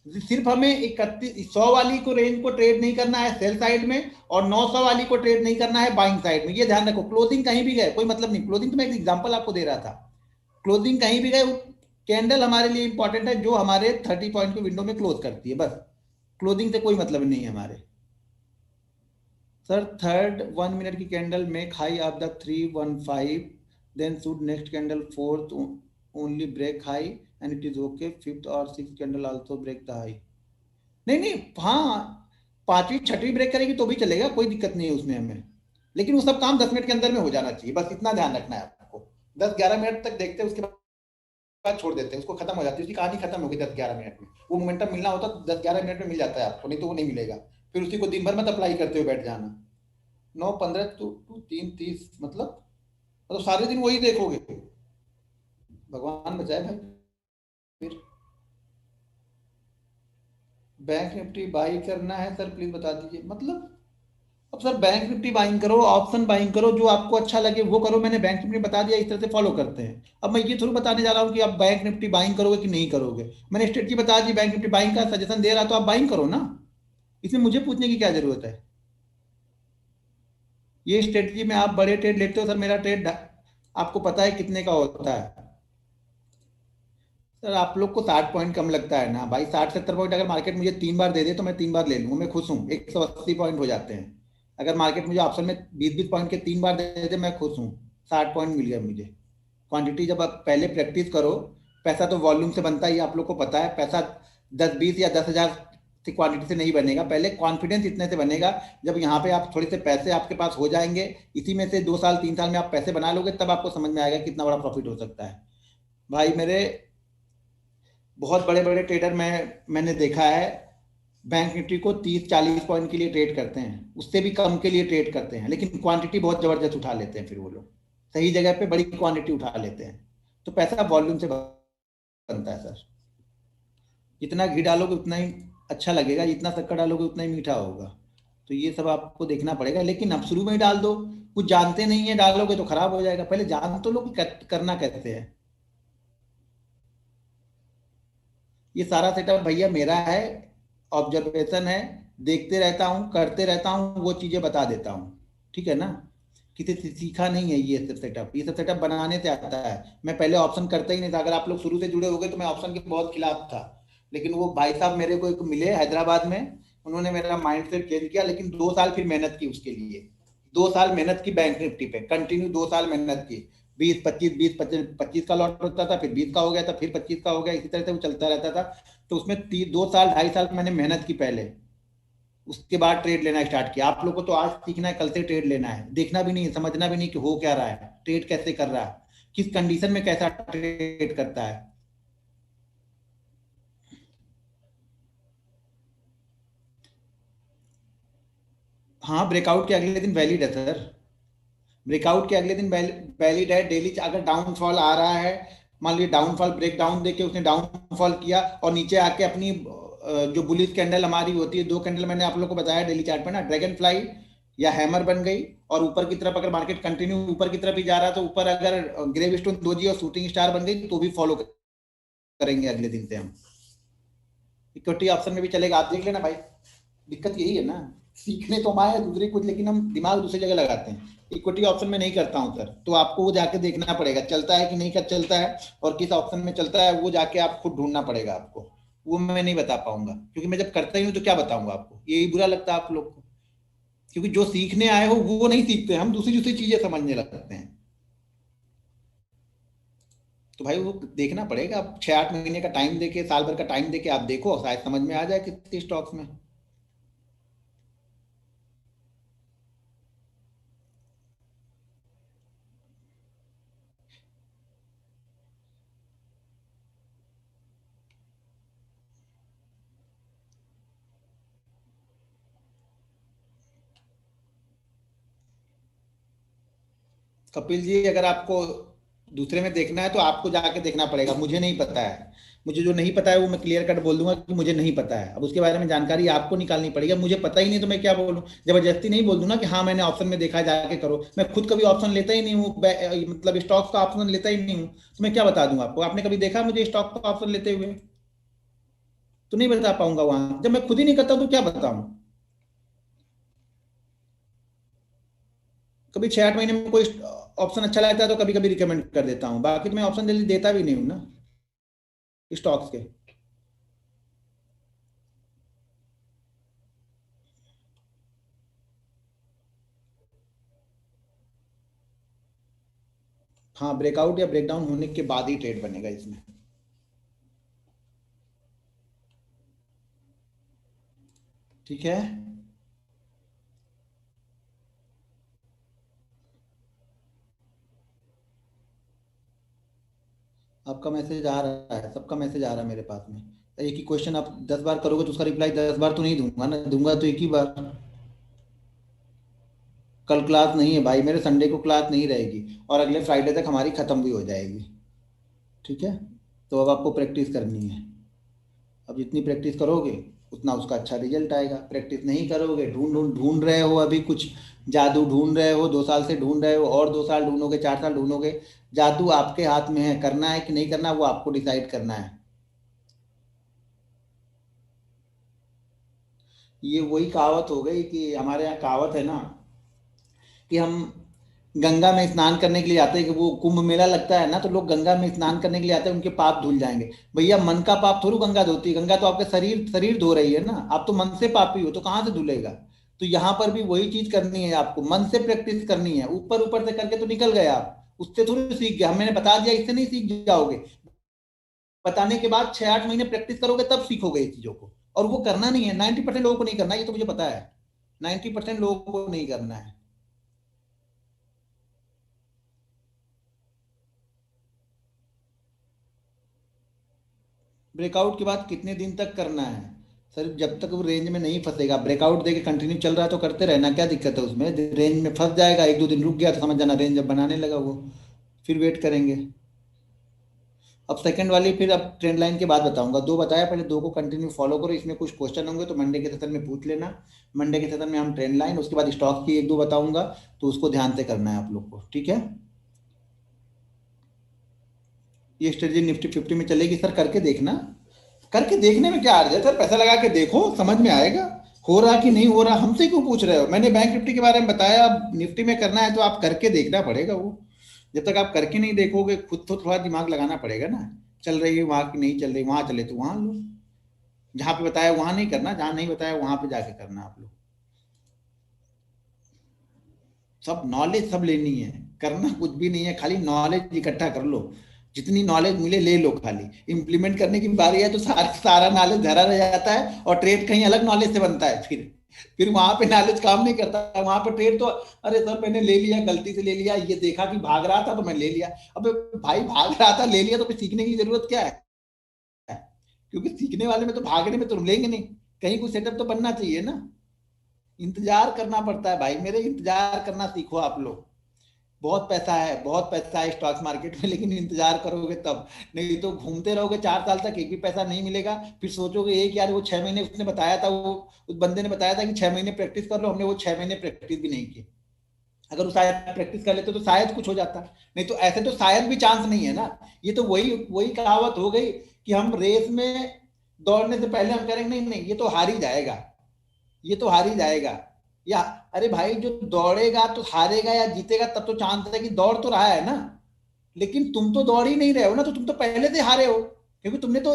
सिर्फ हमें 100 वाली को रेंज को ट्रेड नहीं करना है सेल साइड में, और 900 वाली को ट्रेड नहीं करना है बाइंग साइड में, ये ध्यान रखो। क्लोजिंग कहीं भी गए कोई मतलब नहीं, क्लोजिंग तो मैं एक एग्जांपल आपको दे रहा था। क्लोजिंग कहीं भी गए कैंडल हमारे लिए इंपॉर्टेंट है जो हमारे 30 पॉइंट की विंडो में क्लोज करती है, बस। क्लोजिंग से कोई मतलब नहीं है हमारे। सर थर्ड 1 मिनट की candle make high of the 315, then should next candle fourth only break high and it is okay, fifth और six candle also break the high. नहीं नहीं, हाँ, पांचवी छठवीं ब्रेक करेगी तो भी चलेगा, कोई दिक्कत नहीं है उसमें हमें। लेकिन वो सब काम 10 मिनट के अंदर में हो जाना चाहिए, बस इतना ध्यान रखना है आपको। 10-11 मिनट तक देखते हैं, उसके बाद छोड़ देते हैं, उसको खत्म हो जाती है, उसकी कहानी खत्म होगी 10-11 मिनट में। वो मोमेंटम मिलना होता तो 10-11 मिनट में मिल जाता है आपको, नहीं तो वो नहीं मिलेगा। फिर उसी को दिन भर मत अप्लाई करते हुए बैठ जाना। 9-15 टू 3:30 मतलब सारे दिन वही देखोगे, भगवान बचाए भाई। फिर बैंक निफ्टी बाई करना है सर, प्लीज बता दीजिए मतलब। अब सर बैंक निफ्टी बाइंग करो, ऑप्शन बाइंग करो, जो आपको अच्छा लगे वो करो। मैंने बैंक निफ्टी बता दिया, इस तरह से फॉलो करते हैं। अब मैं ये थोड़ी बताने जा रहा हूँ कि आप बैंक निफ्टी बाइंग करोगे कि नहीं करोगे। मैंने स्ट्रेटजी बता दी, बैंक निफ्टी बाइंग का सजेशन दे रहा, तो आप बाइंग करो ना। इसमें मुझे पूछने की क्या जरूरत है। ये स्ट्रेटजी में आप बड़े ट्रेड लेते हो सर, मेरा ट्रेड आपको पता है कितने का होता है। सर आप लोग को 60 पॉइंट कम लगता है ना भाई, 60-70 पॉइंट अगर मार्केट मुझे 3 बार दे दे तो मैं 3 बार ले लूंगा, मैं खुश हूँ। 180 पॉइंट हो जाते हैं। अगर मार्केट मुझे ऑप्शन में 20-20 पॉइंट के 3 बार दे दे, मैं खुश हूँ। 60 पॉइंट मिल गया मुझे। क्वांटिटी जब आप पहले प्रैक्टिस करो, पैसा तो वॉल्यूम से बनता ही, आप लोग को पता है। पैसा 10-20 या 10,000 से क्वांटिटी से नहीं बनेगा, पहले कॉन्फिडेंस इतने से बनेगा। जब यहाँ पे आप थोड़े से पैसे आपके पास हो जाएंगे, इसी में से 2 साल 3 साल में आप पैसे बना लोगे, तब आपको समझ में आएगा कितना बड़ा प्रॉफिट हो सकता है। भाई मेरे बहुत बड़े बड़े ट्रेडर मैंने देखा है, बैंक निफ्टी को 30-40 पॉइंट के लिए ट्रेड करते हैं, उससे भी कम के लिए ट्रेड करते हैं, लेकिन क्वांटिटी बहुत जबरदस्त उठा लेते हैं। फिर वो लोग सही जगह पे बड़ी क्वांटिटी उठा लेते हैं। तो पैसा वॉल्यूम से बनता है सर। जितना घी डालोगे उतना ही अच्छा लगेगा, जितना शक्कर डालोगे उतना ही मीठा होगा। तो ये सब आपको देखना पड़ेगा, लेकिन अब शुरू में ही डाल दो। कुछ जानते नहीं है, डालोगे तो खराब हो जाएगा। पहले जान तो लो कि करना कैसे है। ये सारा सेटअप भैया मेरा है, ऑब्जर्वेशन है, देखते रहता हूँ, करते रहता हूँ, वो चीजें बता देता हूँ। ठीक है ना। किसी से सीखा नहीं है ये सब सेटअप, ये सब सेटअप बनाने से आता है। मैं पहले ऑप्शन करता ही नहीं था। अगर आप लोग शुरू से जुड़े होगे तो मैं ऑप्शन के बहुत खिलाफ था। लेकिन वो भाई साहब मेरे को एक मिले हैदराबाद में, उन्होंने मेरा माइंड सेट चेंज किया। लेकिन 2 साल फिर मेहनत की उसके लिए। 2 साल मेहनत की बैंक निफ्टी पे, कंटिन्यू 2 साल मेहनत की। 20-25 20-25 का लॉट होता था, फिर 20 का हो गया था, फिर 25 का हो गया, इसी तरह से वो चलता रहता था। तो उसमें 2 साल 2.5 साल मैंने मेहनत की पहले। उसके बाद ट्रेड लेना स्टार्ट किया। आप लोगों को तो आज सीखना है, कल से ट्रेड लेना है। देखना भी नहीं, समझना भी नहीं कि हो क्या रहा है, ट्रेड कैसे कर रहा है, किस कंडीशन में कैसा ट्रेड करता है। हाँ, ब्रेकआउट के अगले दिन वैलिड है सर। ब्रेकआउट के अगले दिन वैलिड है। डेली अगर डाउनफॉल आ रहा है, मान लीजिए डाउनफॉल ब्रेक डाउन देके उसने डाउनफॉल किया और नीचे आके अपनी जो बुलिश कैंडल हमारी होती है, 2 कैंडल मैंने आप लोग को बताया डेली चार्ट पे ना, ड्रैगन फ्लाई या हैमर बन गई। और ऊपर की तरफ अगर मार्केट कंटिन्यू ऊपर की तरफ ही जा रहा है, तो ऊपर अगर ग्रेव स्टोन दोजी और शूटिंग स्टार बन गई तो भी फॉलो करेंगे अगले दिन से हम। इक्विटी ऑप्शन में भी चलेगा, आप देख लेना भाई। दिक्कत यही है ना, सीखने तो हम आए हैं दूसरी कुछ, लेकिन हम दिमाग दूसरी जगह लगाते हैं। इक्विटी ऑप्शन में नहीं करता हूँ सर, तो आपको वो जाके देखना पड़ेगा चलता है कि नहीं कर चलता है, और किस ऑप्शन में चलता है वो जाके आप खुद ढूंढना पड़ेगा आपको। वो मैं नहीं बता पाऊंगा, क्योंकि मैं जब करता ही हूँ तो क्या बताऊंगा आपको, यही बुरा लगता है आप लोग को। क्योंकि जो सीखने आए हो वो नहीं सीखते, हम दूसरी दूसरी चीजें समझने लगते हैं। तो भाई वो देखना पड़ेगा। आप 6-8 महीने का टाइम देके, साल भर का टाइम देके आप देखो, शायद समझ में आ जाए कितने स्टॉक्स में। कपिल जी, अगर आपको दूसरे में देखना है तो आपको जाके देखना पड़ेगा, मुझे नहीं पता है। मुझे जो नहीं पता है वो मैं क्लियर कट बोल दूंगा कि मुझे नहीं पता है। अब उसके बारे में जानकारी आपको निकालनी पड़ेगी। अब मुझे पता ही नहीं तो मैं क्या बोलूं, जबरदस्ती नहीं बोल दूं ना कि हाँ मैंने ऑप्शन में देखा है जाके करो। मैं खुद कभी ऑप्शन लेता ही नहीं हूँ, मतलब स्टॉक्स का ऑप्शन लेता ही नहीं हूँ। तो मैं क्या बता दूं आपको, आपने कभी देखा मुझे स्टॉक का ऑप्शन लेते हुए? तो नहीं बता पाऊंगा वहां, जब मैं खुद ही नहीं करता तो क्या बताऊं। कभी 6-8 महीने में कोई ऑप्शन अच्छा लगता है तो कभी कभी रिकमेंड कर देता हूँ, बाकी तो मैं ऑप्शन जल्दी देता भी नहीं हूँ ना। स्टॉक्स के। हाँ, ब्रेकआउट या ब्रेकडाउन होने के बाद ही ट्रेड बनेगा इसमें। ठीक है। आपका मैसेज आ रहा है, सबका मैसेज आ रहा है मेरे पास में। एक ही क्वेश्चन आप 10 बार करोगे तो उसका रिप्लाई 10 बार तो नहीं दूंगा ना, दूंगा तो एक ही बार। कल क्लास नहीं है भाई मेरे, संडे को क्लास नहीं रहेगी, और अगले फ्राइडे तक हमारी खत्म भी हो जाएगी। ठीक है। तो अब आपको प्रैक्टिस करनी है। अब जितनी प्रैक्टिस करोगे उतना उसका अच्छा रिजल्ट आएगा। प्रैक्टिस नहीं करोगे, ढूंढ ढूंढ ढूंढ रहे हो, अभी कुछ जादू ढूंढ रहे हो, 2 साल से ढूंढ रहे हो, और 2 साल ढूंढोगे, 4 साल ढूंढोगे। जादू आपके हाथ में है, करना है कि नहीं करना वो आपको डिसाइड करना है। ये वही कहावत हो गई कि हमारे यहाँ कहावत है ना, कि हम गंगा में स्नान करने के लिए आते हैं, कि वो कुंभ मेला लगता है ना, तो लोग गंगा में स्नान करने के लिए आते हैं, उनके पाप धुल जाएंगे। भैया मन का पाप थोड़ी गंगा धोती है, गंगा तो आपके शरीर शरीर धो रही है ना, आप तो मन से पापी हो, तो कहाँ से धुलेगा। तो यहाँ पर भी वही चीज करनी है, आपको मन से प्रैक्टिस करनी है। ऊपर ऊपर से करके तो निकल गए आप, उससे थोड़ी सीख गए, मैंने बता दिया इससे नहीं सीख जाओगे। बताने के बाद 6-8 महीने प्रैक्टिस करोगे तब सीखोगे ये चीजों को। और वो करना नहीं है, 90% लोगों को नहीं करना, ये तो मुझे पता है। 90% लोगों को नहीं करना है। ब्रेकआउट के बाद कितने दिन तक करना है? सर जब तक वो रेंज में नहीं फंसेगा, ब्रेकआउट देके कंटिन्यू चल रहा है तो करते रहना, क्या दिक्कत है उसमें। रेंज में फंस जाएगा, 1-2 दिन रुक गया तो समझ जाना रेंज जब बनाने लगा वो, फिर वेट करेंगे। अब सेकंड वाली फिर अब ट्रेंड लाइन के बाद बताऊंगा, दो बताया पहले, दो को कंटिन्यू फॉलो करो, इसमें कुछ क्वेश्चन होंगे तो मंडे के सेशन में पूछ लेना। मंडे के सेशन में हम ट्रेंड लाइन, उसके बाद स्टॉक की 1-2 बताऊंगा, तो उसको ध्यान से करना है आप लोग को। ठीक है। ये स्ट्रेटेजी निफ्टी 50 में चलेगी सर, करके देखना। करके देखने में क्या अर्ज है सर, पैसा लगा के देखो, समझ में आएगा। हो रहा कि नहीं हो रहा, हमसे क्यों पूछ रहे हो। मैंने बैंक निफ्टी के बारे में बताया, अब निफ्टी में करना है तो आप करके देखना पड़ेगा वो। जब तक आप करके नहीं देखोगे, खुद तो थोड़ा दिमाग लगाना पड़ेगा ना। चल रही है वहां की, नहीं चल रही, वहां चले तो वहां लो। जहां पे बताया वहां नहीं करना, जहां नहीं बताया वहां पे जाके करना आप लोग। सब नॉलेज सब लेनी है, करना कुछ भी नहीं है, खाली नॉलेज इकट्ठा कर लो। जितनी नॉलेज मिले ले लो, खाली इम्प्लीमेंट करने की बारी है तो सारा सारा नॉलेज धरा रह जाता है, और ट्रेड कहीं अलग नॉलेज से बनता है। फिर वहां पे नॉलेज काम नहीं करता, वहां पे ट्रेड तो, अरे सर मैंने ले लिया, गलती से ले लिया, ये देखा कि भाग रहा था तो मैं ले लिया। अबे भाई भाग रहा था ले लिया, तो फिर सीखने की जरूरत क्या है। क्योंकि सीखने वाले में तो भागने में तो लेंगे नहीं, कहीं कुछ सेटअप तो बनना चाहिए ना। इंतजार करना पड़ता है भाई मेरे, इंतजार करना सीखो आप लोग। बहुत पैसा है, बहुत पैसा है स्टॉक मार्केट में, लेकिन इंतजार करोगे तब। नहीं तो घूमते रहोगे 4 साल तक, एक भी पैसा नहीं मिलेगा। फिर सोचोगे एक यार वो 6 महीने उसने बताया था, वो उस बंदे ने बताया था कि 6 महीने प्रैक्टिस कर लो, हमने वो 6 महीने प्रैक्टिस भी नहीं की। अगर वो शायद प्रैक्टिस कर लेते तो शायद कुछ हो जाता, नहीं तो ऐसे तो शायद भी चांस नहीं है ना। ये तो वही वही कहावत हो गई कि हम रेस में दौड़ने से पहले हम करेंगे नहीं नहीं ये तो हार ही जाएगा, ये तो हार ही जाएगा। या अरे भाई जो दौड़ेगा तो हारेगा या जीतेगा, तब तो चांस है कि दौड़ तो रहा है ना। लेकिन तुम तो दौड़ ही नहीं रहे हो ना, तो तुम तो पहले से हारे हो, क्योंकि तुमने तो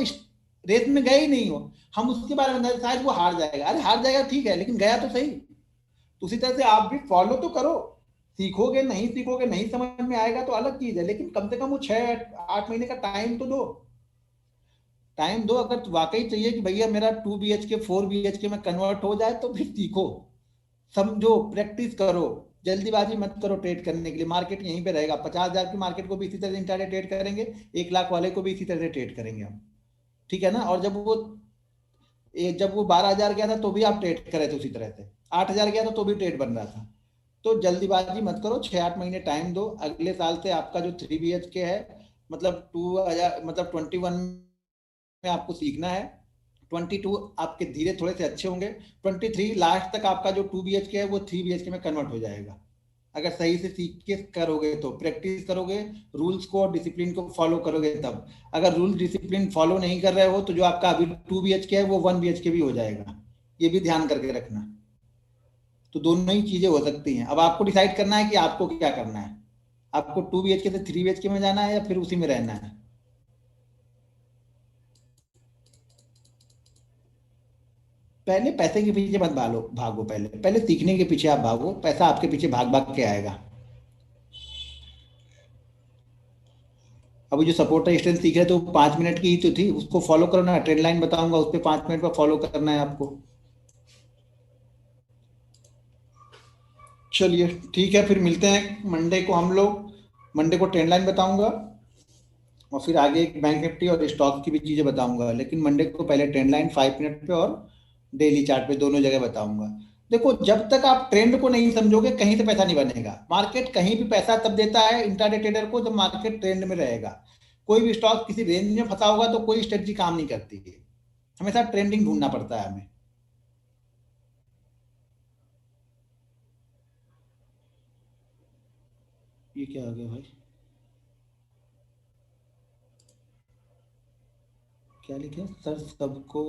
रेस में गए ही नहीं हो। हम उसके बारे में शायद वो हार जाएगा, अरे हार जाएगा ठीक है, लेकिन गया तो सही। तो उसी तरह से आप भी फॉलो तो करो। सीखोगे नहीं, सीखोगे नहीं, समझ में आएगा तो अलग चीज है, लेकिन कम से कम वो 6-8 महीने का टाइम तो दो। टाइम दो, अगर वाकई चाहिए कि भैया मेरा 2 BHK 4 BHK में कन्वर्ट हो जाए तो फिर सीखो, समझो, प्रैक्टिस करो। जल्दीबाजी मत करो ट्रेड करने के लिए, मार्केट यहीं पे रहेगा। 50,000 की मार्केट को भी इसी तरह इंट्राडे ट्रेड करेंगे, 1 लाख वाले को भी इसी तरह से ट्रेड करेंगे हम। ठीक है ना। और जब वो 12,000 गया था तो भी आप ट्रेड करे थे उसी तरह से, 8,000 गया था तो भी ट्रेड बन रहा था। तो जल्दीबाजी मत करो, 6-8 महीने टाइम दो। अगले साल से आपका जो 3 BHK है, मतलब 2,000, मतलब 21 में आपको सीखना है। 22 आपके धीरे थोड़े से अच्छे होंगे। 23 लास्ट तक आपका जो 2 BHK है वो 3 BHK में कन्वर्ट हो जाएगा। अगर सही से सीख के करोगे तो, प्रैक्टिस करोगे, रूल्स को और डिसिप्लिन को फॉलो करोगे तब। अगर रूल डिसिप्लिन फॉलो नहीं कर रहे हो तो जो आपका अभी 2 BHK है वो 1 BHK भी हो जाएगा। ये भी ध्यान करके रखना। तो दोनों ही चीजें हो सकती हैं, अब आपको डिसाइड करना है कि आपको क्या करना है। आपको 2 BHK से 3 BHK में जाना है या फिर उसी में रहना है। पहले पैसे के पीछे मत भागो भागो, पहले पहले सीखने के पीछे आप भागो, पैसा आपके पीछे भाग भाग के आएगा। अभी जो सपोर्टर स्ट्रेंथ सीख रहे थे वो 5 मिनट की ही तो थी, उसको फॉलो करना है, ट्रेंड लाइन बताऊंगा उस पर 5 मिनट पर फॉलो करना है आपको। चलिए ठीक है, फिर मिलते हैं मंडे को हम लोग। मंडे को ट्रेंड लाइन बताऊंगा और फिर आगे एक बैंक निफ्टी और स्टॉक की भी चीजें बताऊंगा, लेकिन मंडे को पहले ट्रेंड लाइन 5 मिनट पे और डेली चार्ट पे दोनों जगह बताऊंगा। देखो, जब तक आप ट्रेंड को नहीं समझोगे कहीं से पैसा नहीं बनेगा। मार्केट कहीं भी पैसा तब देता है इंट्राडे ट्रेडर को जब मार्केट ट्रेंड में रहेगा। कोई भी स्टॉक किसी रेंज में फंसा होगा तो कोई स्ट्रेटजी काम नहीं करती है, हमेशा ट्रेंडिंग ढूंढना पड़ता है हमें। ये क्या आ गया भाई? क्या लिखे? सर सबको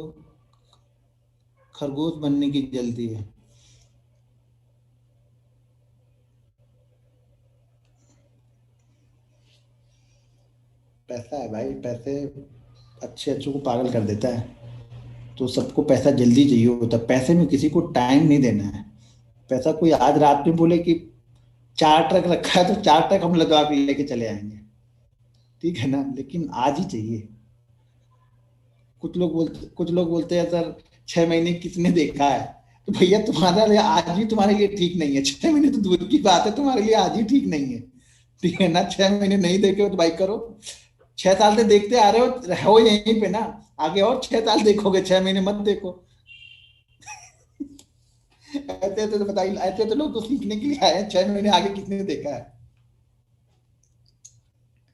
खरगोश बनने की जल्दी है। पैसा है भाई, पैसे अच्छे अच्छों को पागल कर देता है। तो सबको पैसा जल्दी चाहिए होता है, पैसे में किसी को टाइम नहीं देना है। पैसा कोई आज रात में बोले कि 4 ट्रक रखा है तो 4 ट्रक हम लदवा के लेके चले आएंगे, ठीक है ना, लेकिन आज ही चाहिए। कुछ लोग बोलते हैं सर 6 महीने किसने देखा है? तो भैया तुम्हारा लिए आज भी तुम्हारे लिए ठीक नहीं है, 6 महीने तो दूर की बात है, तुम्हारे लिए आज ही ठीक नहीं है। ठीक है ना, 6 महीने नहीं देखे हो तो भाई करो। 6 साल से देखते आ रहे हो यहीं पे ना, आगे और 6 साल देखोगे, 6 महीने मत देखो। ऐसे तो बताइए, ऐसे तो लोग तो सीखने के लिए आए हैं, 6 महीने आगे किसने देखा है?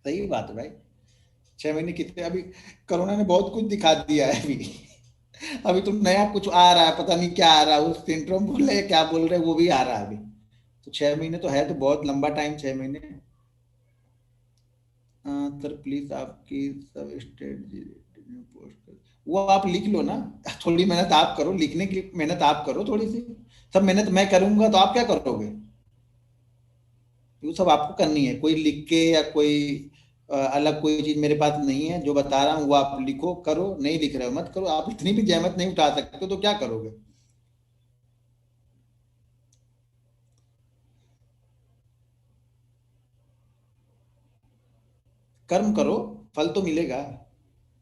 सही बात है भाई। 6 महीने कितने अभी, कोरोना ने बहुत कुछ दिखा दिया है अभी। अभी तो नया कुछ आ रहा है, पता नहीं क्या आ रहा है, उस सिंड्रोम बोल रहे हैं क्या बोल रहे हैं, वो भी आ रहा है अभी। तो 6 महीने तो है, तो बहुत लंबा टाइम 6 महीने। सर प्लीज आपकी सब स्ट्रेटजी पोस्ट कर, वो आप लिख लो ना। थोड़ी मेहनत आप करो, लिखने की मेहनत आप करो थोड़ी सी। सब मेहनत मैं करूंगा तो आप क्या करोगे? वो सब आपको करनी है, कोई लिख के या कोई अलग कोई चीज मेरे पास नहीं है। जो बता रहा हूँ वो आप लिखो करो, नहीं लिख रहे हो मत करो। आप इतनी भी जहमत नहीं उठा सकते तो क्या करोगे? कर्म करो, फल तो मिलेगा।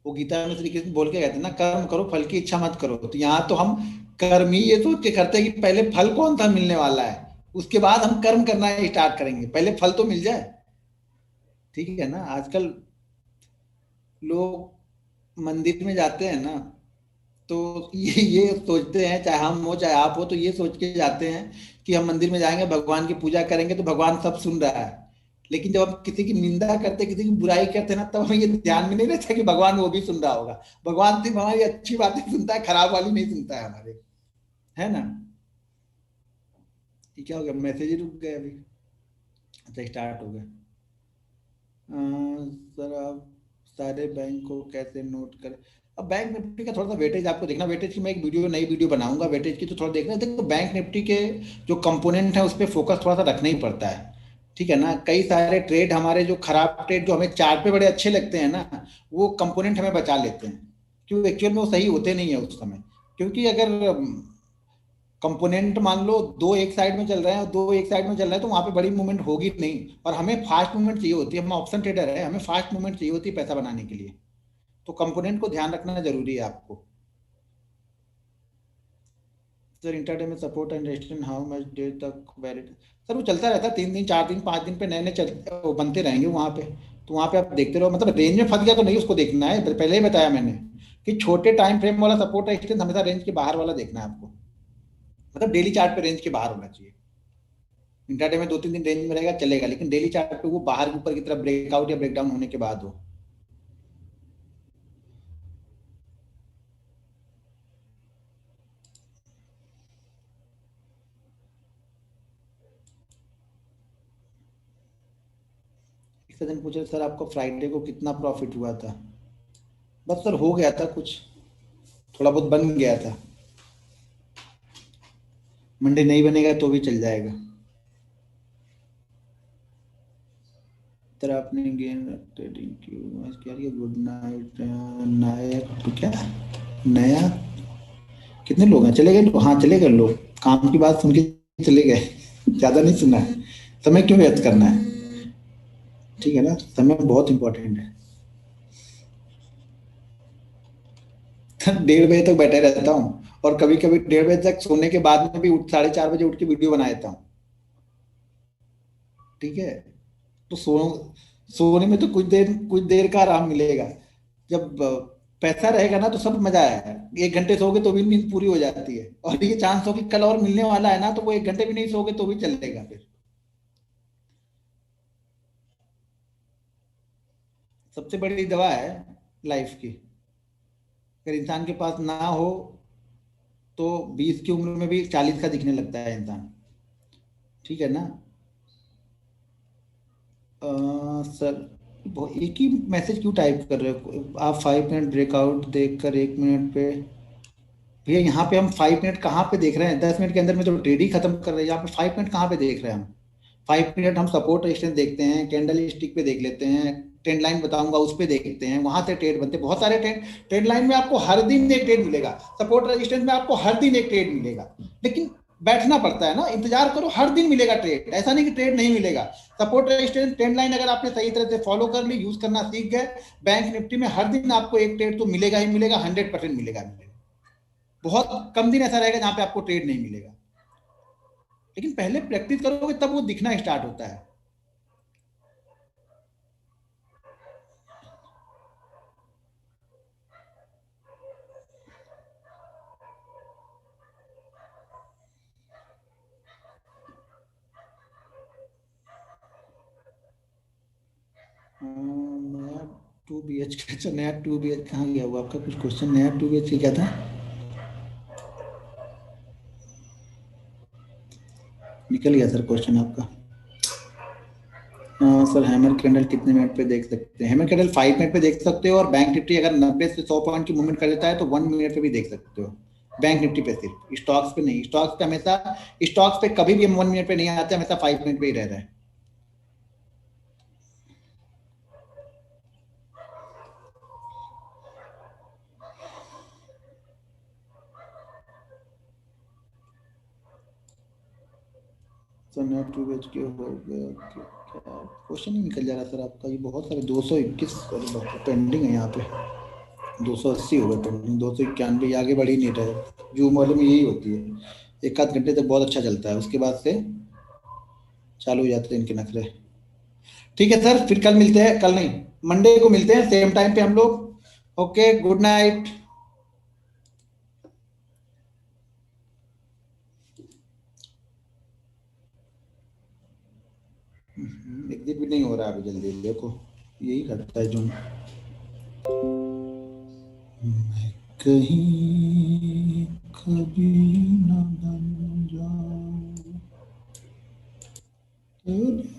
वो गीता में श्री कृष्ण बोल के कहते हैं ना, कर्म करो फल की इच्छा मत करो। तो यहाँ तो हम कर्म ही ये सोच के करते हैं कि पहले फल कौन सा मिलने वाला है, उसके बाद हम कर्म करना स्टार्ट करेंगे, पहले फल तो मिल जाए। ठीक है ना, आजकल लोग मंदिर में जाते हैं ना, तो ये सोचते हैं, चाहे हम हो चाहे आप हो, तो ये सोच के जाते हैं कि हम मंदिर में जाएंगे भगवान की पूजा करेंगे तो भगवान सब सुन रहा है। लेकिन जब हम किसी की निंदा करते, किसी की बुराई करते हैं ना, तब हमें ये ध्यान में नहीं रहता कि भगवान वो भी सुन रहा होगा। भगवान सिर्फ हमारी अच्छी बातें सुनता है, खराब वाली नहीं सुनता है हमारे, है ना। ये क्या हो गया, मैसेज ही रुक गए अभी। अच्छा स्टार्ट हो गया। सर आप सारे बैंक को कैसे नोट करें? अब बैंक निफ्टी का थोड़ा सा वेटेज आपको देखना, वेटेज की मैं एक नई वीडियो बनाऊंगा वेटेज की, तो थोड़ा देखना। देखो बैंक निफ्टी के जो कंपोनेंट है उस पर फोकस थोड़ा सा रखना ही पड़ता है। ठीक है ना, कई सारे ट्रेड हमारे जो खराब ट्रेड जो हमें चार्ट पे बड़े अच्छे लगते हैं ना, वो कंपोनेंट हमें बचा लेते हैं, क्योंकि एक्चुअल में वो सही होते नहीं है उस समय। क्योंकि अगर कंपोनेंट मान लो दो एक साइड में चल रहे हैं और दो एक साइड में चल रहे हैं, तो वहां पे बड़ी मूवमेंट होगी नहीं। और हमें फास्ट मूवमेंट चाहिए होती है, हम ऑप्शन ट्रेडर है, हमें फास्ट मूवमेंट चाहिए होती है पैसा बनाने के लिए। तो कंपोनेंट को ध्यान रखना जरूरी है आपको। सर इंटरडे में support and resistance how much there तक वैलिड? सर वो चलता रहता है, 3 दिन 4 दिन 5 दिन पे नए नए वो बनते रहेंगे वहां पे। तो वहां पे आप देखते रहो, मतलब रेंज में फंस गया तो नहीं उसको देखना है, पहले ही बताया मैंने कि छोटे टाइम फ्रेम वाला सपोर्ट रेजिस्टेंस हमेशा रेंज के बाहर वाला देखना है आपको। मतलब डेली चार्ट पे रेंज के बाहर होना चाहिए। इंट्राडे में 2-3 दिन रेंज में रहेगा चलेगा, लेकिन डेली चार्ट पे वो बाहर ऊपर की तरफ ब्रेकआउट या ब्रेकडाउन होने के बाद हो। एक सज्जन पूछे सर आपको फ्राइडे को कितना प्रॉफिट हुआ था? बस सर हो गया था कुछ, थोड़ा बहुत बन गया था। मंडे नहीं बनेगा तो भी चल जाएगा। सर आपने गेन ट्रेडिंग क्यों किया? गुड नाइट नायक, तो क्या नया कितने लोग हैं? चले गए लोग? हाँ चले गए लोग, काम की बात सुन के चले गए। ज्यादा नहीं सुनना है, समय क्यों व्यर्थ करना है, ठीक है ना, समय बहुत इंपॉर्टेंट है। 1:30 बजे तक बैठे रहता हूँ, और कभी कभी 1:30 बजे तक सोने के बाद में भी 4:30 बजे उठ के वीडियो बना देता हूँ, ठीक है। तो सोने में तो कुछ देर का आराम मिलेगा। जब पैसा रहेगा ना तो सब मजा है। 1 घंटे सोओगे तो भी नींद पूरी हो जाती है, और ये चांस हो कि कल और मिलने वाला है ना, तो वो 1 घंटे भी नहीं सोओगे तो भी चलेगा फिर। सबसे बड़ी दवा है लाइफ की। अगर इंसान के पास ना हो तो 20 की उम्र में भी 40 का दिखने लगता है इंसान, ठीक है ना। सर, एक ही मैसेज क्यों टाइप कर रहे हो आप? 5 मिनट ब्रेकआउट देखकर 1 मिनट पे, भैया यहाँ पे हम 5 मिनट कहाँ पे देख रहे हैं? 10 मिनट के अंदर में तो ट्रेड ही खत्म कर रहे हैं, यहाँ पे 5 मिनट कहाँ पे देख रहे हैं हम? 5 मिनट हम सपोर्ट रेजिस्टेंस देखते हैं, कैंडल स्टिक पे देख लेते हैं, ट्रेंड लाइन बताऊंगा उस पे देखते हैं, वहां से ट्रेड बनते हैं। बहुत सारे ट्रेंड, ट्रेंड लाइन में आपको हर दिन एक ट्रेड मिलेगा, सपोर्ट रेजिस्टेंस में आपको हर दिन एक ट्रेड मिलेगा, लेकिन बैठना पड़ता है ना, इंतजार करो, हर दिन मिलेगा ट्रेड, ऐसा नहीं कि ट्रेड नहीं मिलेगा। सपोर्ट रेजिस्टेंस ट्रेंड लाइन अगर आपने सही तरह से फॉलो कर ली, यूज करना सीख गए, बैंक निफ्टी में हर दिन आपको एक ट्रेड तो मिलेगा ही मिलेगा, 100% मिलेगा मिलेगा। बहुत कम दिन ऐसा रहेगा जहां पे आपको ट्रेड नहीं मिलेगा, लेकिन पहले प्रैक्टिस करोगे तब वो दिखना स्टार्ट होता है। नया 2 BH, अच्छा नया 2 BH कहाँ गया वो आपका? कुछ क्वेश्चन नया 2 BH क्या था? निकल गया सर क्वेश्चन आपका। सर हैमर कैंडल कितने मिनट पे देख सकते हैं? हैमर कैंडल 5 मिनट पे देख सकते हो, और बैंक निफ्टी अगर 90 से 100 पॉइंट की मूवमेंट कर देता है तो 1 मिनट पे भी देख सकते हो। बैंक निफ्टी पे सिर्फ, स्टॉक्स पे नहीं। स्टॉक्स पे हमेशा, स्टॉक्स पे कभी भी हम 1 मिनट पे नहीं आते, हमेशा 5 मिनट पे ही रह रहे हैं। सर नया 2 BH के हो गया क्या? क्वेश्चन ही निकल जा रहा सर आपका, ये बहुत सारे 221 पेंडिंग है यहाँ पे। 280 हो गए पेंडिंग, 291, आगे बढ़ ही नहीं रहे। जूम वाले में यही होती है, एक आध घंटे तक बहुत अच्छा चलता है, उसके बाद से चालू हो जाते हैं इनके नखरे। ठीक है सर, फिर कल मिलते हैं, कल नहीं, मंडे को मिलते हैं सेम टाइम पे हम लोग। Okay, good night. एग्जिट भी नहीं हो रहा है अभी जल्दी, देखो यही करता है जून। मैं कहीं कभी ना बन जाऊं तेरे